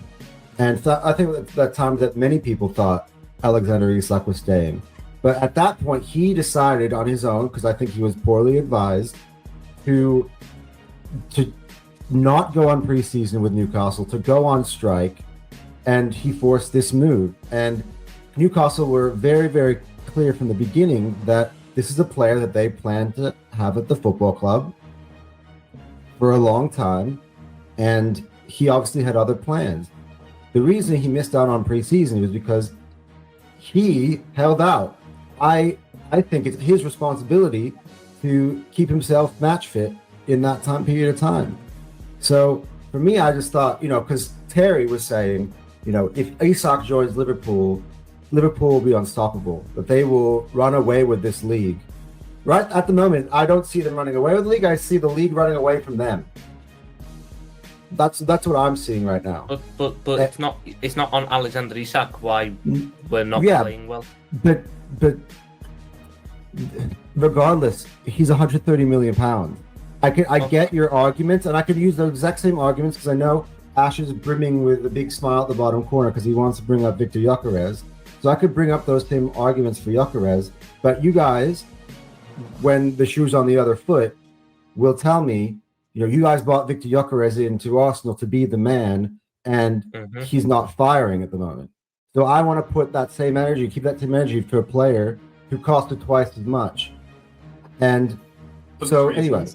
And I think at that time that many people thought Alexander Isak was staying. But at that point, he decided on his own, because I think he was poorly advised, to not go on preseason with Newcastle, to go on strike, and he forced this move. And Newcastle were very, very clear from the beginning that this is a player that they plan to have at the football club for a long time, and he obviously had other plans. The reason he missed out on preseason was because he held out. I think it's his responsibility to keep himself match fit in that time period of time. So for me, I just thought, because Terry was saying, if Isak joins Liverpool, Liverpool will be unstoppable, that they will run away with this league. Right at the moment, I don't see them running away with the league. I see the league running away from them. That's what I'm seeing right now. But it's not on Alexander Isak why we're not playing well. But regardless, he's 130 million pounds. I get your arguments, and I could use the exact same arguments because I know Ash is brimming with a big smile at the bottom corner because he wants to bring up Victor Gyökeres. So I could bring up those same arguments for Gyökeres, but you guys, when the shoe's on the other foot, will tell me, you guys bought Victor Gyökeres into Arsenal to be the man, and he's not firing at the moment. So I want to put that same energy, keep that same energy for a player who costed twice as much. And so anyway,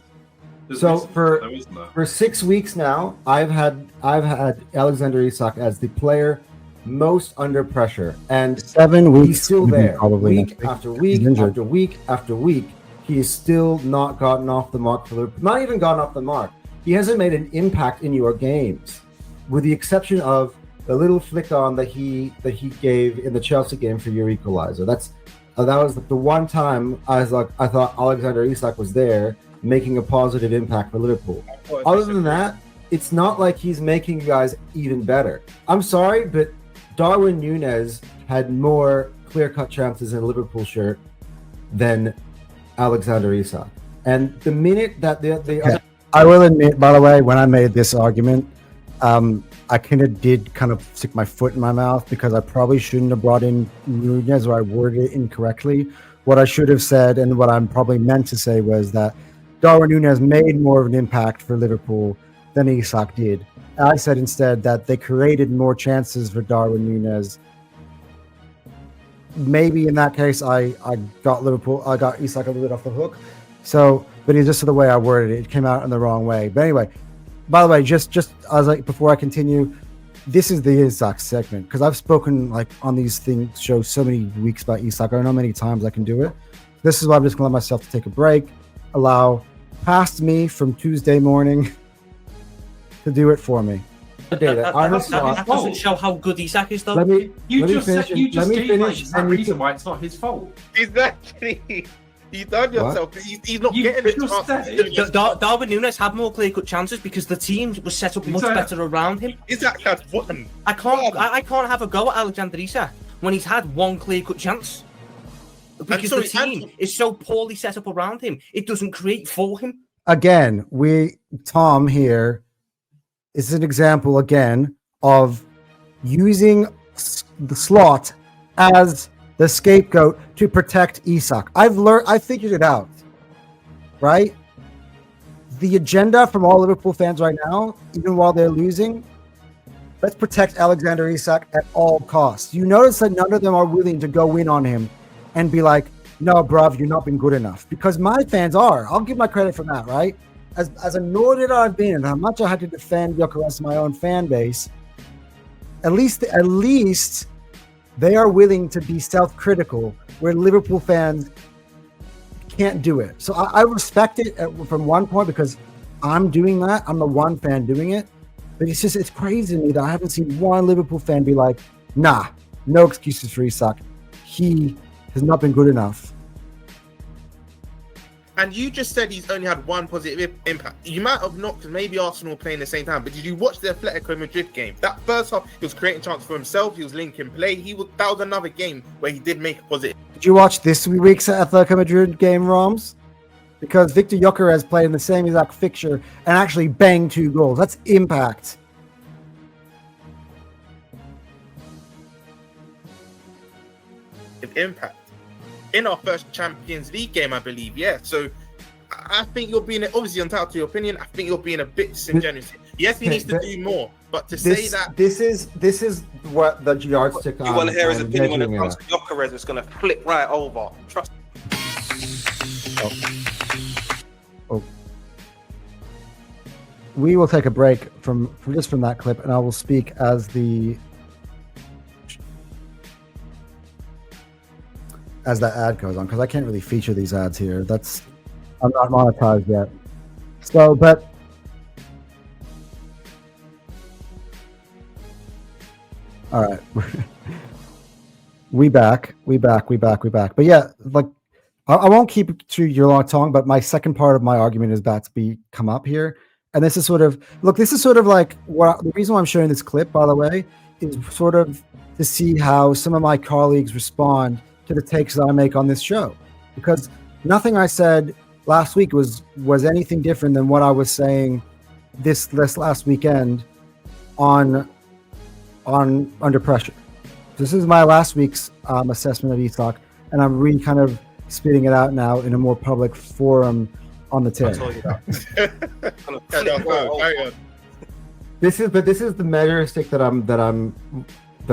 so for 6 weeks now, I've had Alexander Isak as the player most under pressure, and 7 weeks he's still there. Probably week after week after week after week, he has still not gotten off the mark for Liverpool. Not even gotten off the mark. He hasn't made an impact in your games, with the exception of the little flick on that he gave in the Chelsea game for your equalizer. That was the one time I thought Alexander Isak was there making a positive impact for Liverpool. Other than that, it's not like he's making you guys even better. I'm sorry, but Darwin Núñez had more clear-cut chances in a Liverpool shirt than Alexander Isak. And the minute that I will admit, by the way, when I made this argument, I did stick my foot in my mouth because I probably shouldn't have brought in Núñez, or I worded it incorrectly. What I should have said, and what I'm probably meant to say, was that Darwin Núñez made more of an impact for Liverpool than Isak did. I said instead that they created more chances for Darwin Núñez. Maybe in that case, I got Isak a little bit off the hook. So, but it's just the way I worded it. It came out in the wrong way. But anyway, by the way, just before I continue, this is the Isak segment, because I've spoken on these shows so many weeks about Isak. I don't know how many times I can do it. This is why I'm just going to let myself take a break, allow past me from Tuesday morning to do it for me. That doesn't show how good Isak is, though. Let me finish. That reason why it's not his fault. Exactly. You done yourself. He's not getting it. Darwin Núñez had more clear-cut chances because the team was set up much better around him. Isak has one. I can't have a go at Alexander Isak when he's had one clear-cut chance. Because the team is so poorly set up around him, it doesn't create for him. Again, Tom here is an example again of using the slot as the scapegoat to protect Isak. I figured it out, right? The agenda from all Liverpool fans right now, even while they're losing, let's protect Alexander Isak at all costs. You notice that none of them are willing to go in on him and be like, no, bruv, you're not been good enough. Because my fans are. I'll give my credit for that, right? As annoyed I've been and how much I had to defend Gyökeres, my own fan base, at least they are willing to be self-critical where Liverpool fans can't do it. So I respect it from one point because I'm doing that. I'm the one fan doing it. But it's crazy to me that I haven't seen one Liverpool fan be like, nah, no excuses for Isak. He has not been good enough. And you just said he's only had one positive impact. You might have not, because maybe Arsenal were playing the same time, but did you watch the Atletico Madrid game? That first half, he was creating chances for himself, he was linking play. That was another game where he did make a positive. Did you watch this week's Atletico Madrid game, Roms? Because Victor Gyökeres played in the same exact fixture and actually banged 2 goals. That's impact. Impact. In our first Champions League game, I believe, yeah. So I think you're being, obviously entitled to your opinion, I think you're being a bit disingenuous. Yes, he needs to do more, but to say that... This is what the yardstick you want to hear his opinion when it comes to Gyökeres, it's going to flip right over. Trust Oh. We will take a break from that clip, and I will speak as that ad goes on, because I can't really feature these ads here. I'm not monetized yet. So, but all right, we back. But yeah, like I won't keep it to your long tongue. But my second part of my argument is about to come up here, and this is sort of like the reason why I'm showing this clip, by the way, is sort of to see how some of my colleagues respond to the takes that I make on this show, because nothing I said last week was anything different than what I was saying this last weekend on Under Pressure. This is my last week's assessment of Isak, and I'm really kind of spitting it out now in a more public forum on the tape. This is the measure stick that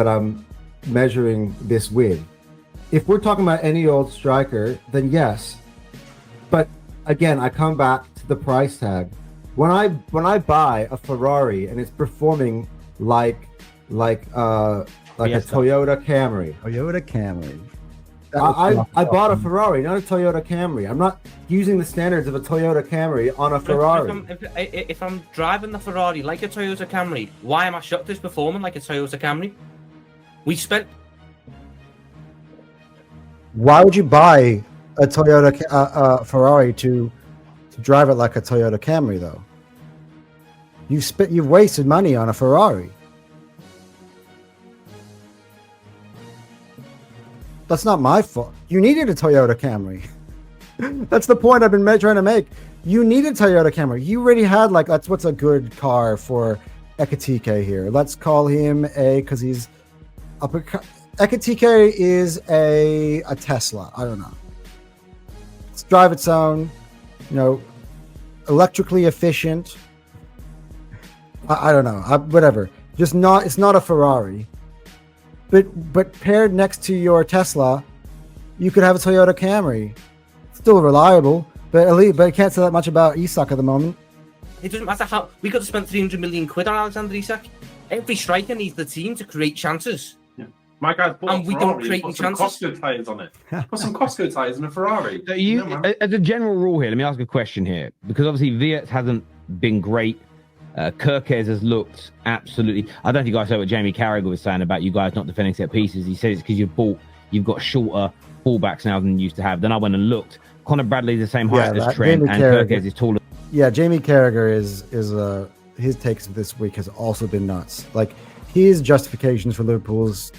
I'm measuring this with. If we're talking about any old striker, then yes. But again, I come back to the price tag. When I buy a Ferrari and it's performing like a Toyota Camry. I bought a Ferrari, not a Toyota Camry. I'm not using the standards of a Toyota Camry on a Ferrari. If I'm driving the Ferrari like a Toyota Camry, why am I shocked it's performing like a Toyota Camry? Why would you buy a Toyota Ferrari to drive it like a Toyota Camry, though? You've wasted money on a Ferrari. That's not my fault. You needed a Toyota Camry. That's the point I've been trying to make. You needed a Toyota Camry. You already had that's what's a good car for Ekitike here. Let's call him because he's Ekitike is a Tesla. I don't know. It's drive its own, electrically efficient. I don't know. Whatever. It's not a Ferrari. But paired next to your Tesla, you could have a Toyota Camry. Still reliable, but I can't say that much about Isak at the moment. It doesn't matter how we could have spent 300 million quid on Alexander Isak. Every striker needs the team to create chances. My guy's bought and we don't create put chances. Some Costco tires on it. Put some Costco tires in a Ferrari. So as a general rule here, let me ask a question here, because obviously Viet hasn't been great. Kirkes has looked absolutely. I don't think you guys heard what Jamie Carragher was saying about you guys not defending set pieces. He said it's because you've got shorter fullbacks now than you used to have. Then I went and looked. Connor Bradley's the same height as Trent, and Kirkes is taller. Yeah, Jamie Carragher is his takes this week has also been nuts. Like his justifications for Liverpool's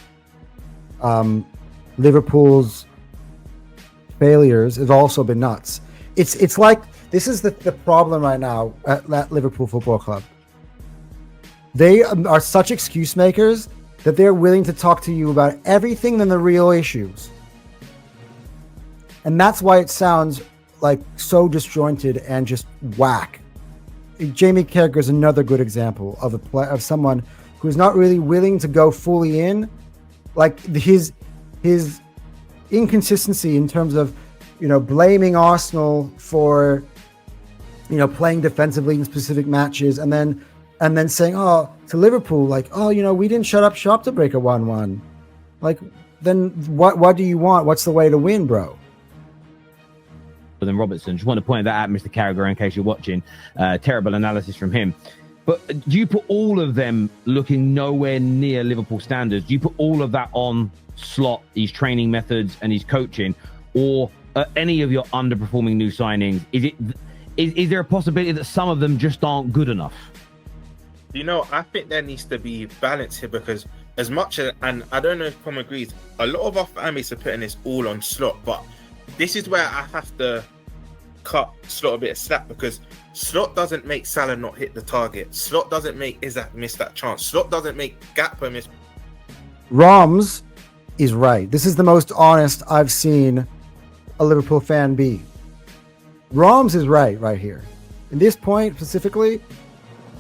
failures has also been nuts. It's like this is the problem right now at Liverpool Football Club. They are such excuse makers that they're willing to talk to you about everything than the real issues. And that's why it sounds like so disjointed and just whack. Jamie Carragher is another good example of someone who's not really willing to go fully in. Like his inconsistency in terms of, blaming Arsenal for, playing defensively in specific matches, and then saying, to Liverpool, like, we didn't shut up shop to break a 1-1. Like, then what do you want? What's the way to win, bro? Than Robertson. Just want to point that out, Mr. Carragher, in case you're watching. Terrible analysis from him. But do you put all of them looking nowhere near Liverpool standards? Do you put all of that on Slot, his training methods and his coaching, or any of your underperforming new signings? Is there a possibility that some of them just aren't good enough? I think there needs to be balance here, because as much as, and I don't know if Tom agrees, a lot of our families are putting this all on Slot, but this is where I have to cut Slot a bit of slack, because Slot doesn't make Salah not hit the target. Slot doesn't make Isaac miss that chance. Slot doesn't make Gakpo miss. Roms is right. This is the most honest I've seen a Liverpool fan be. Roms is right here. In this point specifically,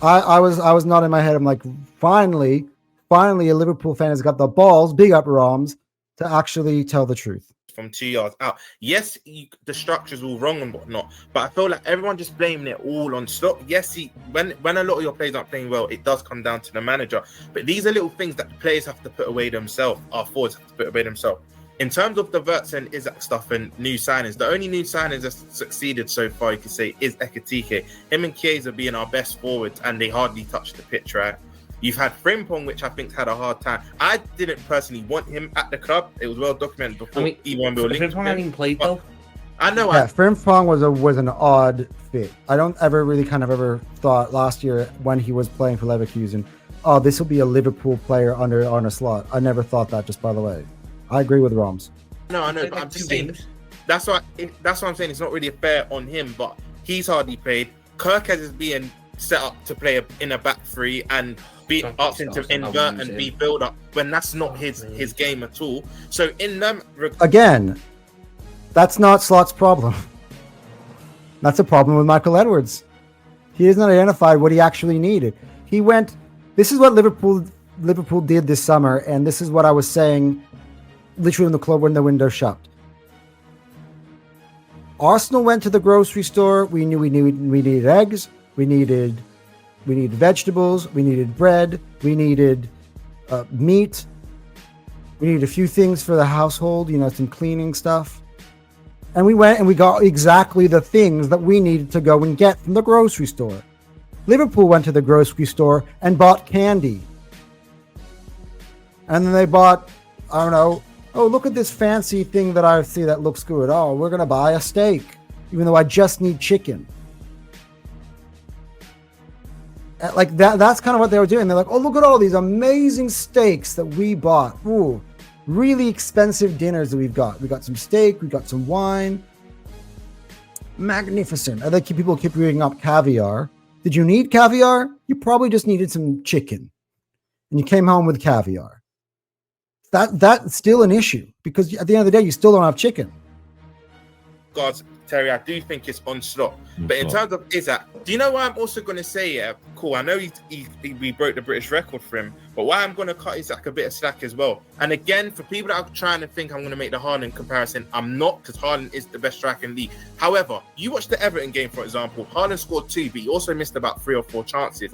I was not in my head. I'm like, finally, a Liverpool fan has got the balls, big up Roms, to actually tell the truth. From 2 yards out. Yes, the structure's all wrong and whatnot, but I feel like everyone just blaming it all on Slot. Yes, when a lot of your players aren't playing well, it does come down to the manager. But these are little things that the players have to put away themselves, our forwards have to put away themselves. In terms of the Wirtz and Isaac stuff and new signings, the only new signings that succeeded so far, you could say, is Ekitike. Him and Chiesa being our best forwards, and they hardly touched the pitch, right? You've had Frimpong, which I think had a hard time. I didn't personally want him at the club. It was well documented before. Frimpong hadn't even played though. I know. Yeah, Frimpong was an odd fit. I don't ever really ever thought last year when he was playing for Leverkusen, this will be a Liverpool player under Arne Slot. I never thought that, just by the way. I agree with Roms. No, I know, but I'm just saying. That's what I'm saying. It's not really fair on him, but he's hardly played. Kirkes is being set up to play in a back three and be asked him to invert and be build up when that's not his game at all. So in them again, that's not Slot's problem. That's a problem with Michael Edwards. He has not identified what he actually needed. This is what Liverpool did this summer, and this is what I was saying literally in the club when the window shut. Arsenal went to the grocery store. We knew we needed eggs. We needed vegetables. We needed bread. We needed meat. We needed a few things for the household, some cleaning stuff. And we went and we got exactly the things that we needed to go and get from the grocery store. Liverpool went to the grocery store and bought candy. And then they bought, I don't know, look at this fancy thing that I see that looks good. We're going to buy a steak, even though I just need chicken. Like that's kind of what they were doing. They're like, look at all these amazing steaks that we bought. Ooh, really expensive dinners that we've got. We got some steak, we got some wine. Magnificent. And people keep reading up caviar. Did you need caviar? You probably just needed some chicken. And you came home with caviar. That's still an issue, because at the end of the day, you still don't have chicken. God, Terry, I do think it's on Slot. But in terms of Isaac, do you know why I'm also going to say, cool, I know we broke the British record for him, but why I'm going to cut Isaac a bit of slack as well. And again, for people that are trying to think I'm going to make the Haaland comparison, I'm not, because Haaland is the best striker in the league. However, you watch the Everton game, for example, Haaland scored 2, but he also missed about 3 or 4 chances.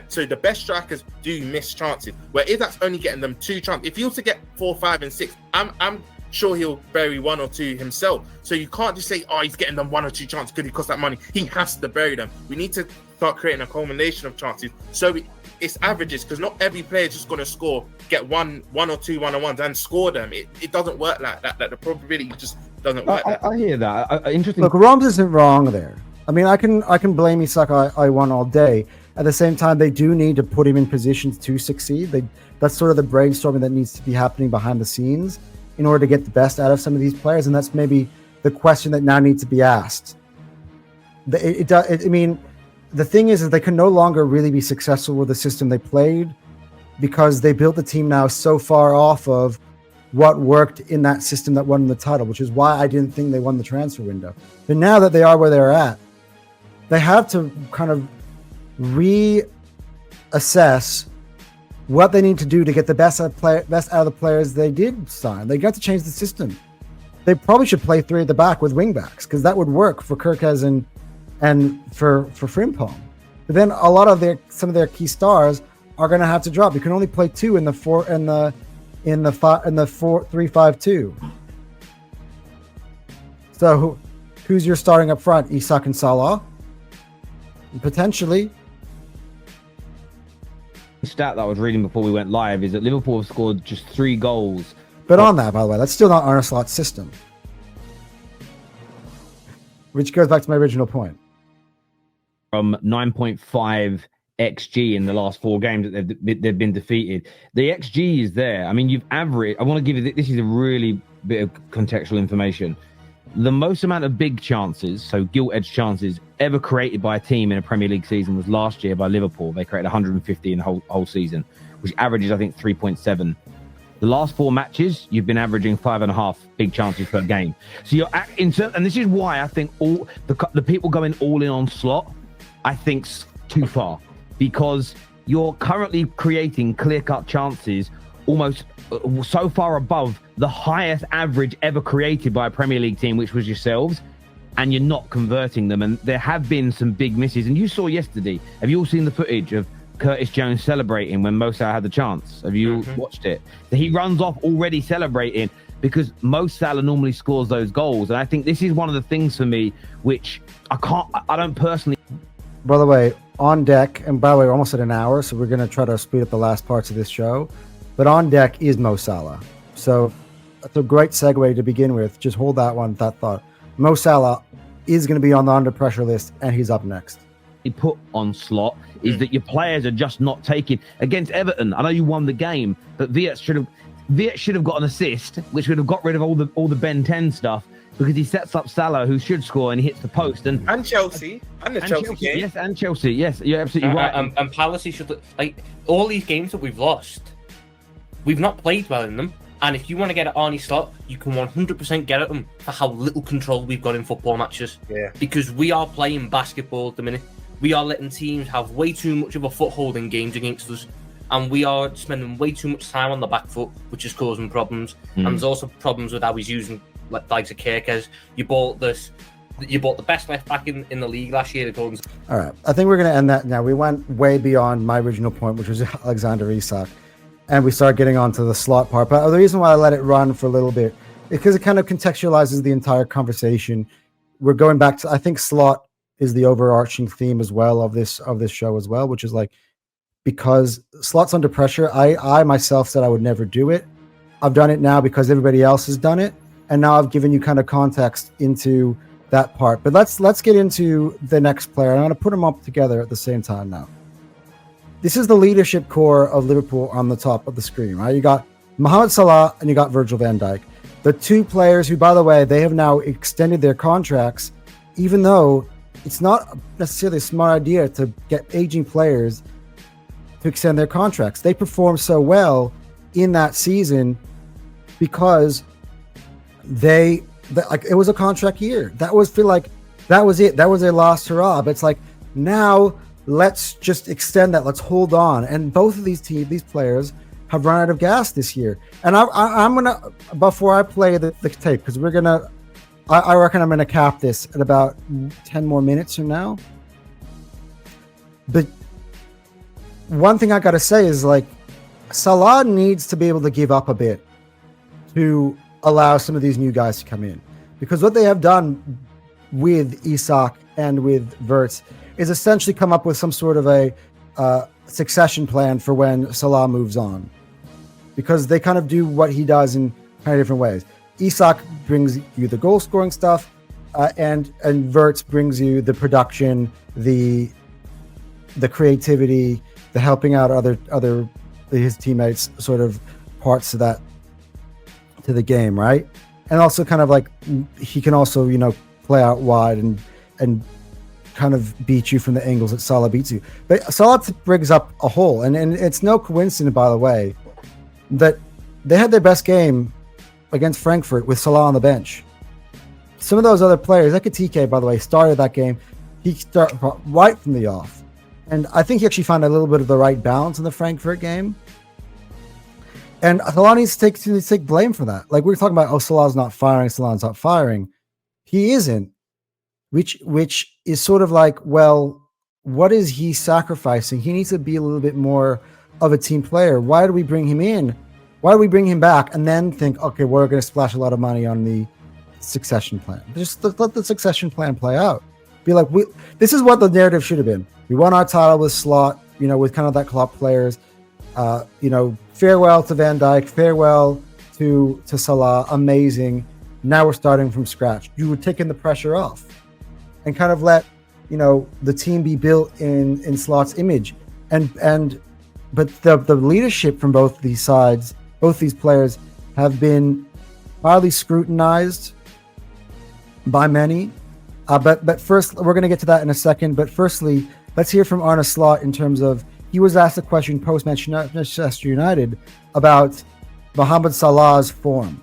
So the best strikers do miss chances, where Isaac's only getting them 2 chances. If he was to get 4, 5, and 6, I'm sure he'll bury 1 or 2 himself. So you can't just say, he's getting them 1 or 2 chances because he cost that money. He has to bury them. We need to start creating a culmination of chances. So it's averages, because not every player is just going to score, get 1 or 2 1-on-1s and score them. It doesn't work like that. Like, the probability just doesn't work. I hear that. Interesting. Look, Roms isn't wrong there. I mean, I can blame Isak I1 all day. At the same time, they do need to put him in positions to succeed. That's sort of the brainstorming that needs to be happening behind the scenes in order to get the best out of some of these players. And that's maybe the question that now needs to be asked. I mean, the thing is that they can no longer really be successful with the system they played, because they built the team now so far off of what worked in that system that won the title, which is why I didn't think they won the transfer window. But now that they are where they're at, they have to kind of reassess what they need to do to get the best out of the players they did sign. They got to change the system. They probably should play 3 at the back with wingbacks, because that would work for Kirkez and for Frimpong. But then a lot of some of their key stars are going to have to drop. You can only play 2 in the 4-3-5-2. So who's your starting up front? Isak and Salah? Potentially. The stat that I was reading before we went live is that Liverpool have scored just 3 goals. But on that, by the way, that's still not Arne Slot's system. Which goes back to my original point. From 9.5 XG in the last 4 games that they've been defeated. The XG is there. I mean, you've averaged... I want to give you... This is a really bit of contextual information. The most amount of big chances, so gilt-edged chances, ever created by a team in a Premier League season was last year by Liverpool. They created 150 in the whole season, which averages, I think, 3.7. The last 4 matches, you've been averaging 5.5 big chances per game. So you're and this is why I think all the people going all in on Slot, I think's too far, because you're currently creating clear-cut chances almost so far above the highest average ever created by a Premier League team, which was yourselves, and you're not converting them. And there have been some big misses. And you saw yesterday, have you all seen the footage of Curtis Jones celebrating when Mo Salah had the chance? Have you watched it? So he runs off already celebrating because Mo Salah normally scores those goals. And I think this is one of the things for me, which I don't personally... By the way, on deck, and by the way, we're almost at an hour, so we're going to try to speed up the last parts of this show. But on deck is Mo Salah. So that's a great segue to begin with. Just hold that thought. Mo Salah is going to be on the under pressure list, and he's up next. He put on Slot is that your players are just not taking against Everton. I know you won the game, but Viet should have got an assist, which would have got rid of all the Ben 10 stuff, because he sets up Salah, who should score, and he hits the post. And Chelsea. And the Chelsea game. Yes, and Chelsea. Yes, you're absolutely right. And Palace should, like, all these games that we've lost, we've not played well in them. And if you want to get at Arne Slot, you can 100% get at him for how little control we've got in football matches. Yeah. Because we are playing basketball at the minute. We are letting teams have way too much of a foothold in games against us. And we are spending way too much time on the back foot, which is causing problems. And there's also problems with how he's using likes of Kirkez. You bought the best left back in the league last year. All right. I think we're going to end that now. We went way beyond my original point, which was Alexander Isak. And we start getting onto the Slot part. But the reason why I let it run for a little bit is because it kind of contextualizes the entire conversation. We're going back to, I think Slot is the overarching theme as well of this show as well, which is like, because Slot's under pressure. I myself said I would never do it. I've done it now because everybody else has done it. And now I've given you kind of context into that part. But let's get into the next player. I'm going to put them up together at the same time now. This is the leadership core of Liverpool on the top of the screen, right? You got Mohamed Salah and you got Virgil van Dijk. The 2 players who, by the way, they have now extended their contracts, even though it's not necessarily a smart idea to get aging players to extend their contracts. They performed so well in that season because like it was a contract year. That was it. That was their last hurrah. But it's like, now let's just extend that. Let's hold on. And both of these players have run out of gas this year. And I'm gonna, before I play the tape, because we're gonna, I reckon I'm gonna cap this at about 10 more minutes from now. But one thing I gotta say is, like, Salah needs to be able to give up a bit to allow some of these new guys to come in, because what they have done with Isak and with Wirtz is essentially come up with some sort of a succession plan for when Salah moves on, because they kind of do what he does in kind of different ways. Isak brings you the goal scoring stuff, and Wirtz brings you the production, the creativity, the helping out other his teammates sort of parts to that, to the game, right? And also kind of like he can also, play out wide and kind of beat you from the angles that Salah beats you. But Salah brings up a hole, and it's no coincidence, by the way, that they had their best game against Frankfurt with Salah on the bench. Some of those other players, Ekitike, by the way, started that game. He started right from the off. And I think he actually found a little bit of the right balance in the Frankfurt game. And Salah needs to take blame for that. Like, we're talking about, Salah's not firing. He isn't. Which is sort of like, well, what is he sacrificing? He needs to be a little bit more of a team player. Why do we bring him in? Why do we bring him back and then think, okay, we're going to splash a lot of money on the succession plan? Just let the succession plan play out. Be like, this is what the narrative should have been. We won our title with Slot, with kind of that Klopp players. Farewell to Van Dijk, farewell to Salah, amazing. Now we're starting from scratch. You were taking the pressure off and kind of let the team be built in Slot's image. But the leadership from both these sides, both these players, have been highly scrutinized by many. But first, we're going to get to that in a second. But firstly, let's hear from Arne Slot in terms of, he was asked a question post Manchester United about Mohamed Salah's form.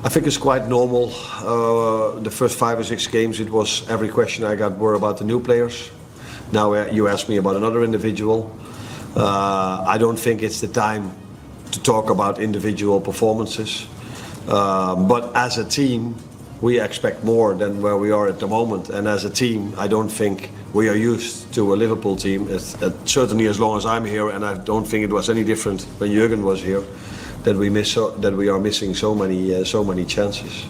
I think it's quite normal. The first 5 or 6 games, it was every question I got were about the new players. Now you ask me about another individual. I don't think it's the time to talk about individual performances. But as a team, we expect more than where we are at the moment. And as a team, I don't think we are used to a Liverpool team. Certainly as long as I'm here, and I don't think it was any different when Jurgen was here, that we are missing so many chances.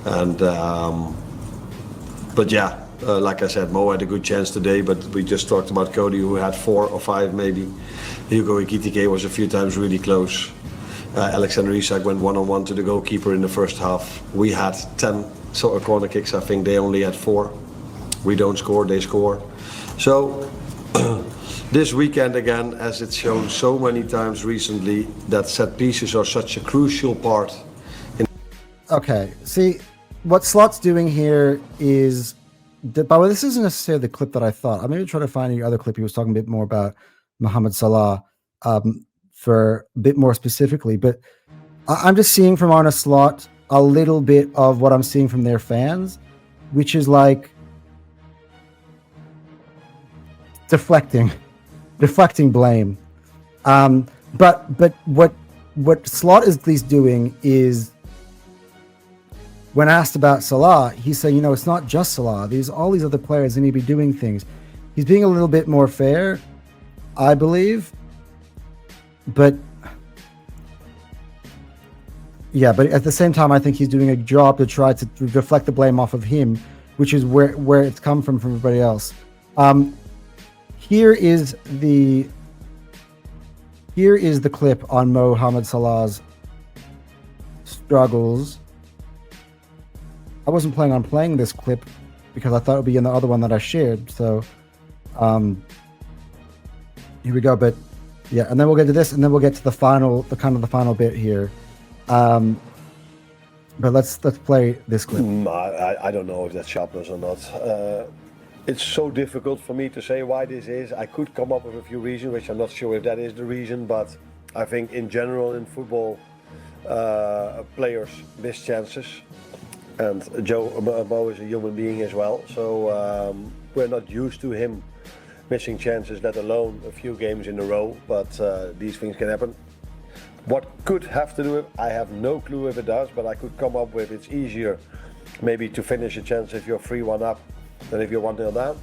And like I said, Mo had a good chance today, but we just talked about Cody, who had 4 or 5 maybe. Hugo Ekitike was a few times really close. Alexander Isak went one-on-one to the goalkeeper in the first half. We had 10 corner kicks. I think they only had 4. We don't score, they score. So this weekend again, as it's shown so many times recently, that set pieces are such a crucial part. Okay, see, what Slot's doing here is, by the way, this isn't necessarily the clip that I thought. I'm going to try to find any other clip. He was talking a bit more about Mohamed Salah. For a bit more specifically, but I'm just seeing from Arne Slot a little bit of what I'm seeing from their fans, which is like deflecting blame. But what Slot is at least doing is, when asked about Salah, he's saying, it's not just Salah. There's all these other players that need to be doing things. He's being a little bit more fair, I believe. But at the same time, I think he's doing a job to try to deflect the blame off of him, which is where it's come from everybody else. Here is the clip on Mohamed Salah's struggles. I wasn't planning on playing this clip because I thought it would be in the other one that I shared. So here we go. But yeah, and then we'll get to this, and then we'll get to the final bit here. But let's play this clip. I don't know if that's sharpness or not. It's so difficult for me to say why this is. I could come up with a few reasons, which I'm not sure if that is the reason, but I think in general in football, players miss chances. And Mo is a human being as well, so we're not used to him missing chances, let alone a few games in a row, but these things can happen. What could have to do with, I have no clue if it does, but I could come up with, it's easier maybe to finish a chance if you're 3-1 up than if you're 1-0 down.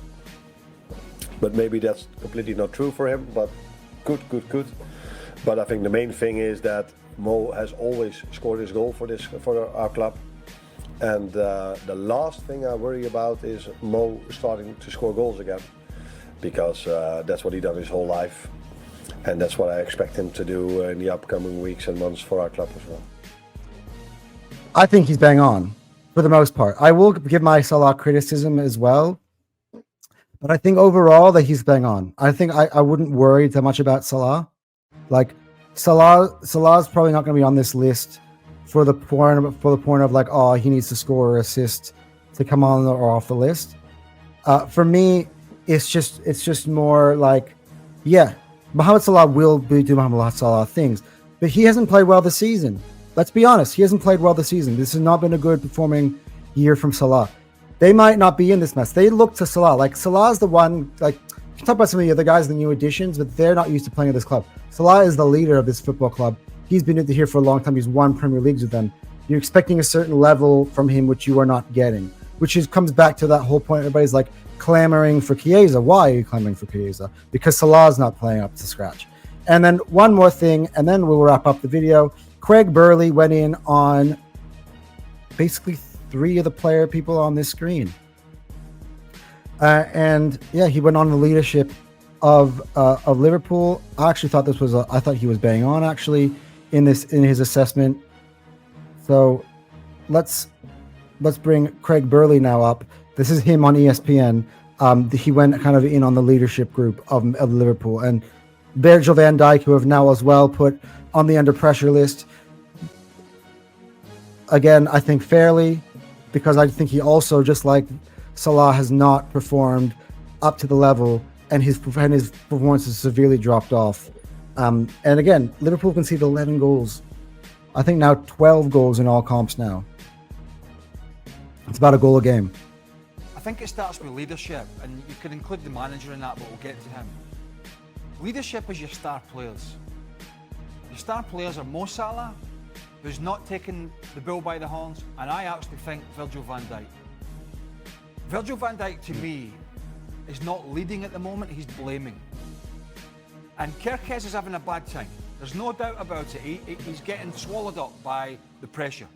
But maybe that's completely not true for him, but could. But I think the main thing is that Mo has always scored his goal for our club. And the last thing I worry about is Mo starting to score goals again, because that's what he done his whole life, and that's what I expect him to do in the upcoming weeks and months for our club as well. I think he's bang on for the most part. I will give my Salah criticism as well, but I think overall that he's bang on. I think I wouldn't worry that much about Salah. Like Salah's probably not going to be on this list for the point of like, he needs to score or assist to come on or off the list. For me, It's just more like, yeah, Mohamed Salah will do Mohamed Salah things, but he hasn't played well this season. Let's be honest, he hasn't played well this season. This has not been a good performing year from Salah. They might not be in this mess. They look to Salah. Like, Salah's the one, like, you can talk about some of the other guys, the new additions, but they're not used to playing at this club. Salah is the leader of this football club. He's been in here for a long time. He's won Premier Leagues with them. You're expecting a certain level from him, which you are not getting, comes back to that whole point. Everybody's like clamoring for Chiesa. Why are you clamoring for Chiesa? Because Salah's not playing up to scratch. And then one more thing, and then we'll wrap up the video. Craig Burley went in on basically 3 of the player people on this screen. And yeah, he went on the leadership of Liverpool. I actually thought I thought he was bang on actually in his assessment. So let's bring Craig Burley now up. This is him on ESPN. He went kind of in on the leadership group of Liverpool, and Virgil van Dijk, who have now as well put on the under pressure list. Again, I think fairly, because I think he also, just like Salah, has not performed up to the level, and his performance has severely dropped off. And again, Liverpool conceded 11 goals. I think now 12 goals in all comps now. It's about a goal a game. I think it starts with leadership, and you could include the manager in that, but we'll get to him. Leadership is your star players. Your star players are Mo Salah, who's not taking the bull by the horns, and I actually think Virgil van Dijk. Virgil van Dijk, to me, is not leading at the moment, he's blaming. And Kerkez is having a bad time. There's no doubt about it. He's getting swallowed up by the pressure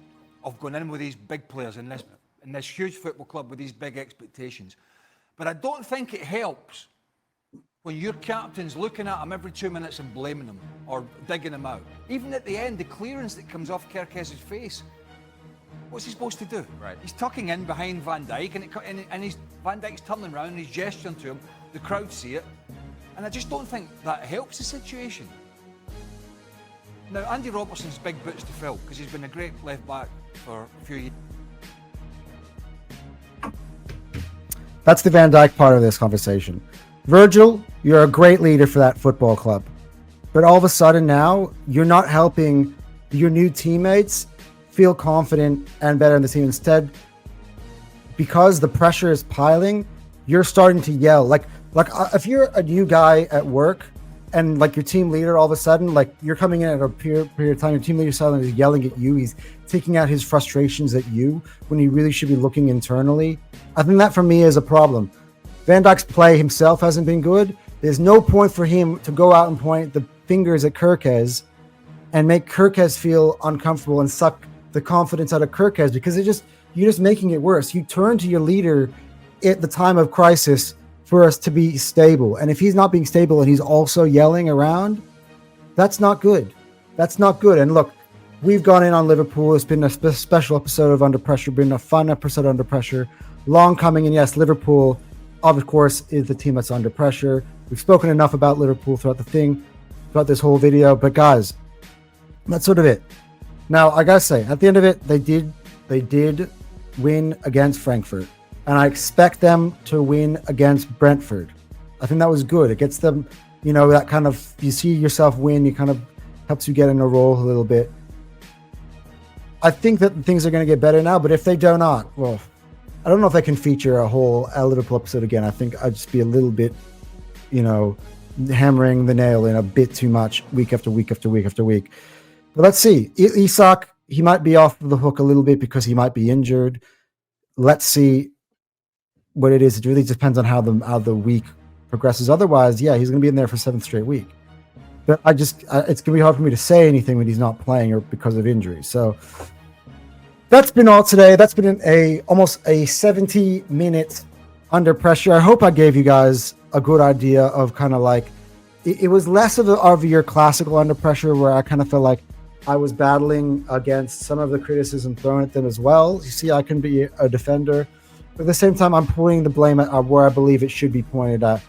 of going in with these big players in this huge football club with these big expectations. But I don't think it helps when your captain's looking at him every 2 minutes and blaming him or digging him out. Even at the end, the clearance that comes off Kerkez's face, what's he supposed to do? Right. He's tucking in behind Van Dijk, and Van Dijk's turning around and he's gesturing to him. The crowd see it, and I just don't think that helps the situation. Now, Andy Robertson's big boots to fill, because he's been a great left back for a few years. That's the Van Dijk part of this conversation. Virgil, you're a great leader for that football club. But all of a sudden now, you're not helping your new teammates feel confident and better in the team. Instead, because the pressure is piling, you're starting to yell. Like if you're a new guy at work and like your team leader, all of a sudden, like you're coming in at a period of time, your team leader suddenly is yelling at you. He's taking out his frustrations at you when he really should be looking internally. I think that for me is a problem. Van Dijk's play himself hasn't been good. There's no point for him to go out and point the fingers at Kerkez and make Kerkez feel uncomfortable and suck the confidence out of Kerkez, because you're just making it worse. You turn to your leader at the time of crisis for us to be stable. And if he's not being stable and he's also yelling around, that's not good. That's not good. And look, we've gone in on Liverpool. It's been a special episode of Under Pressure, been a fun episode of Under Pressure. Long coming, and yes, Liverpool, of course, is the team that's under pressure. We've spoken enough about Liverpool throughout this whole video. But guys, that's sort of it. Now, I gotta say, at the end of it, they did win against Frankfurt, and I expect them to win against Brentford. I think that was good. It gets them, that kind of, you see yourself win, you kind of helps you get in a roll a little bit. I think that things are going to get better now, but if they do not, well, I don't know if I can feature a whole Liverpool episode again. I think I'd just be a little bit, hammering the nail in a bit too much week after week after week after week. But let's see. Isak, he might be off the hook a little bit because he might be injured. Let's see what it is. It really depends on how the week progresses. Otherwise, yeah, he's going to be in there for 7th straight week. But it's going to be hard for me to say anything when he's not playing or because of injury. So that's been all today. That's been almost a 70-minute Under Pressure. I hope I gave you guys a good idea of kind of like, it was less of your classical Under Pressure where I kind of felt like I was battling against some of the criticism thrown at them as well. You see, I can be a defender, but at the same time, I'm putting the blame at where I believe it should be pointed at. At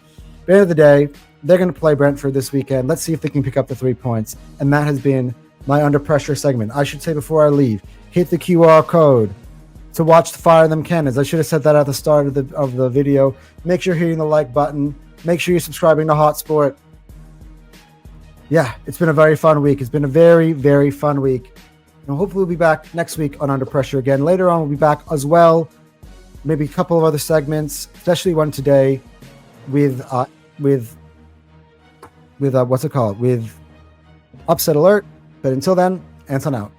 the end of the day, they're going to play Brentford this weekend. Let's see if they can pick up the 3 points. And that has been my Under Pressure segment. I should say before I leave, hit the QR code to watch the Fire Them Cannons. I should have said that at the start of the video. Make sure you're hitting the like button. Make sure you're subscribing to Hotsport. Yeah, it's been a very fun week. It's been a very, very fun week. And hopefully we'll be back next week on Under Pressure again. Later on, we'll be back as well. Maybe a couple of other segments, especially one today with what's it called? With Upset Alert. But until then, Anton out.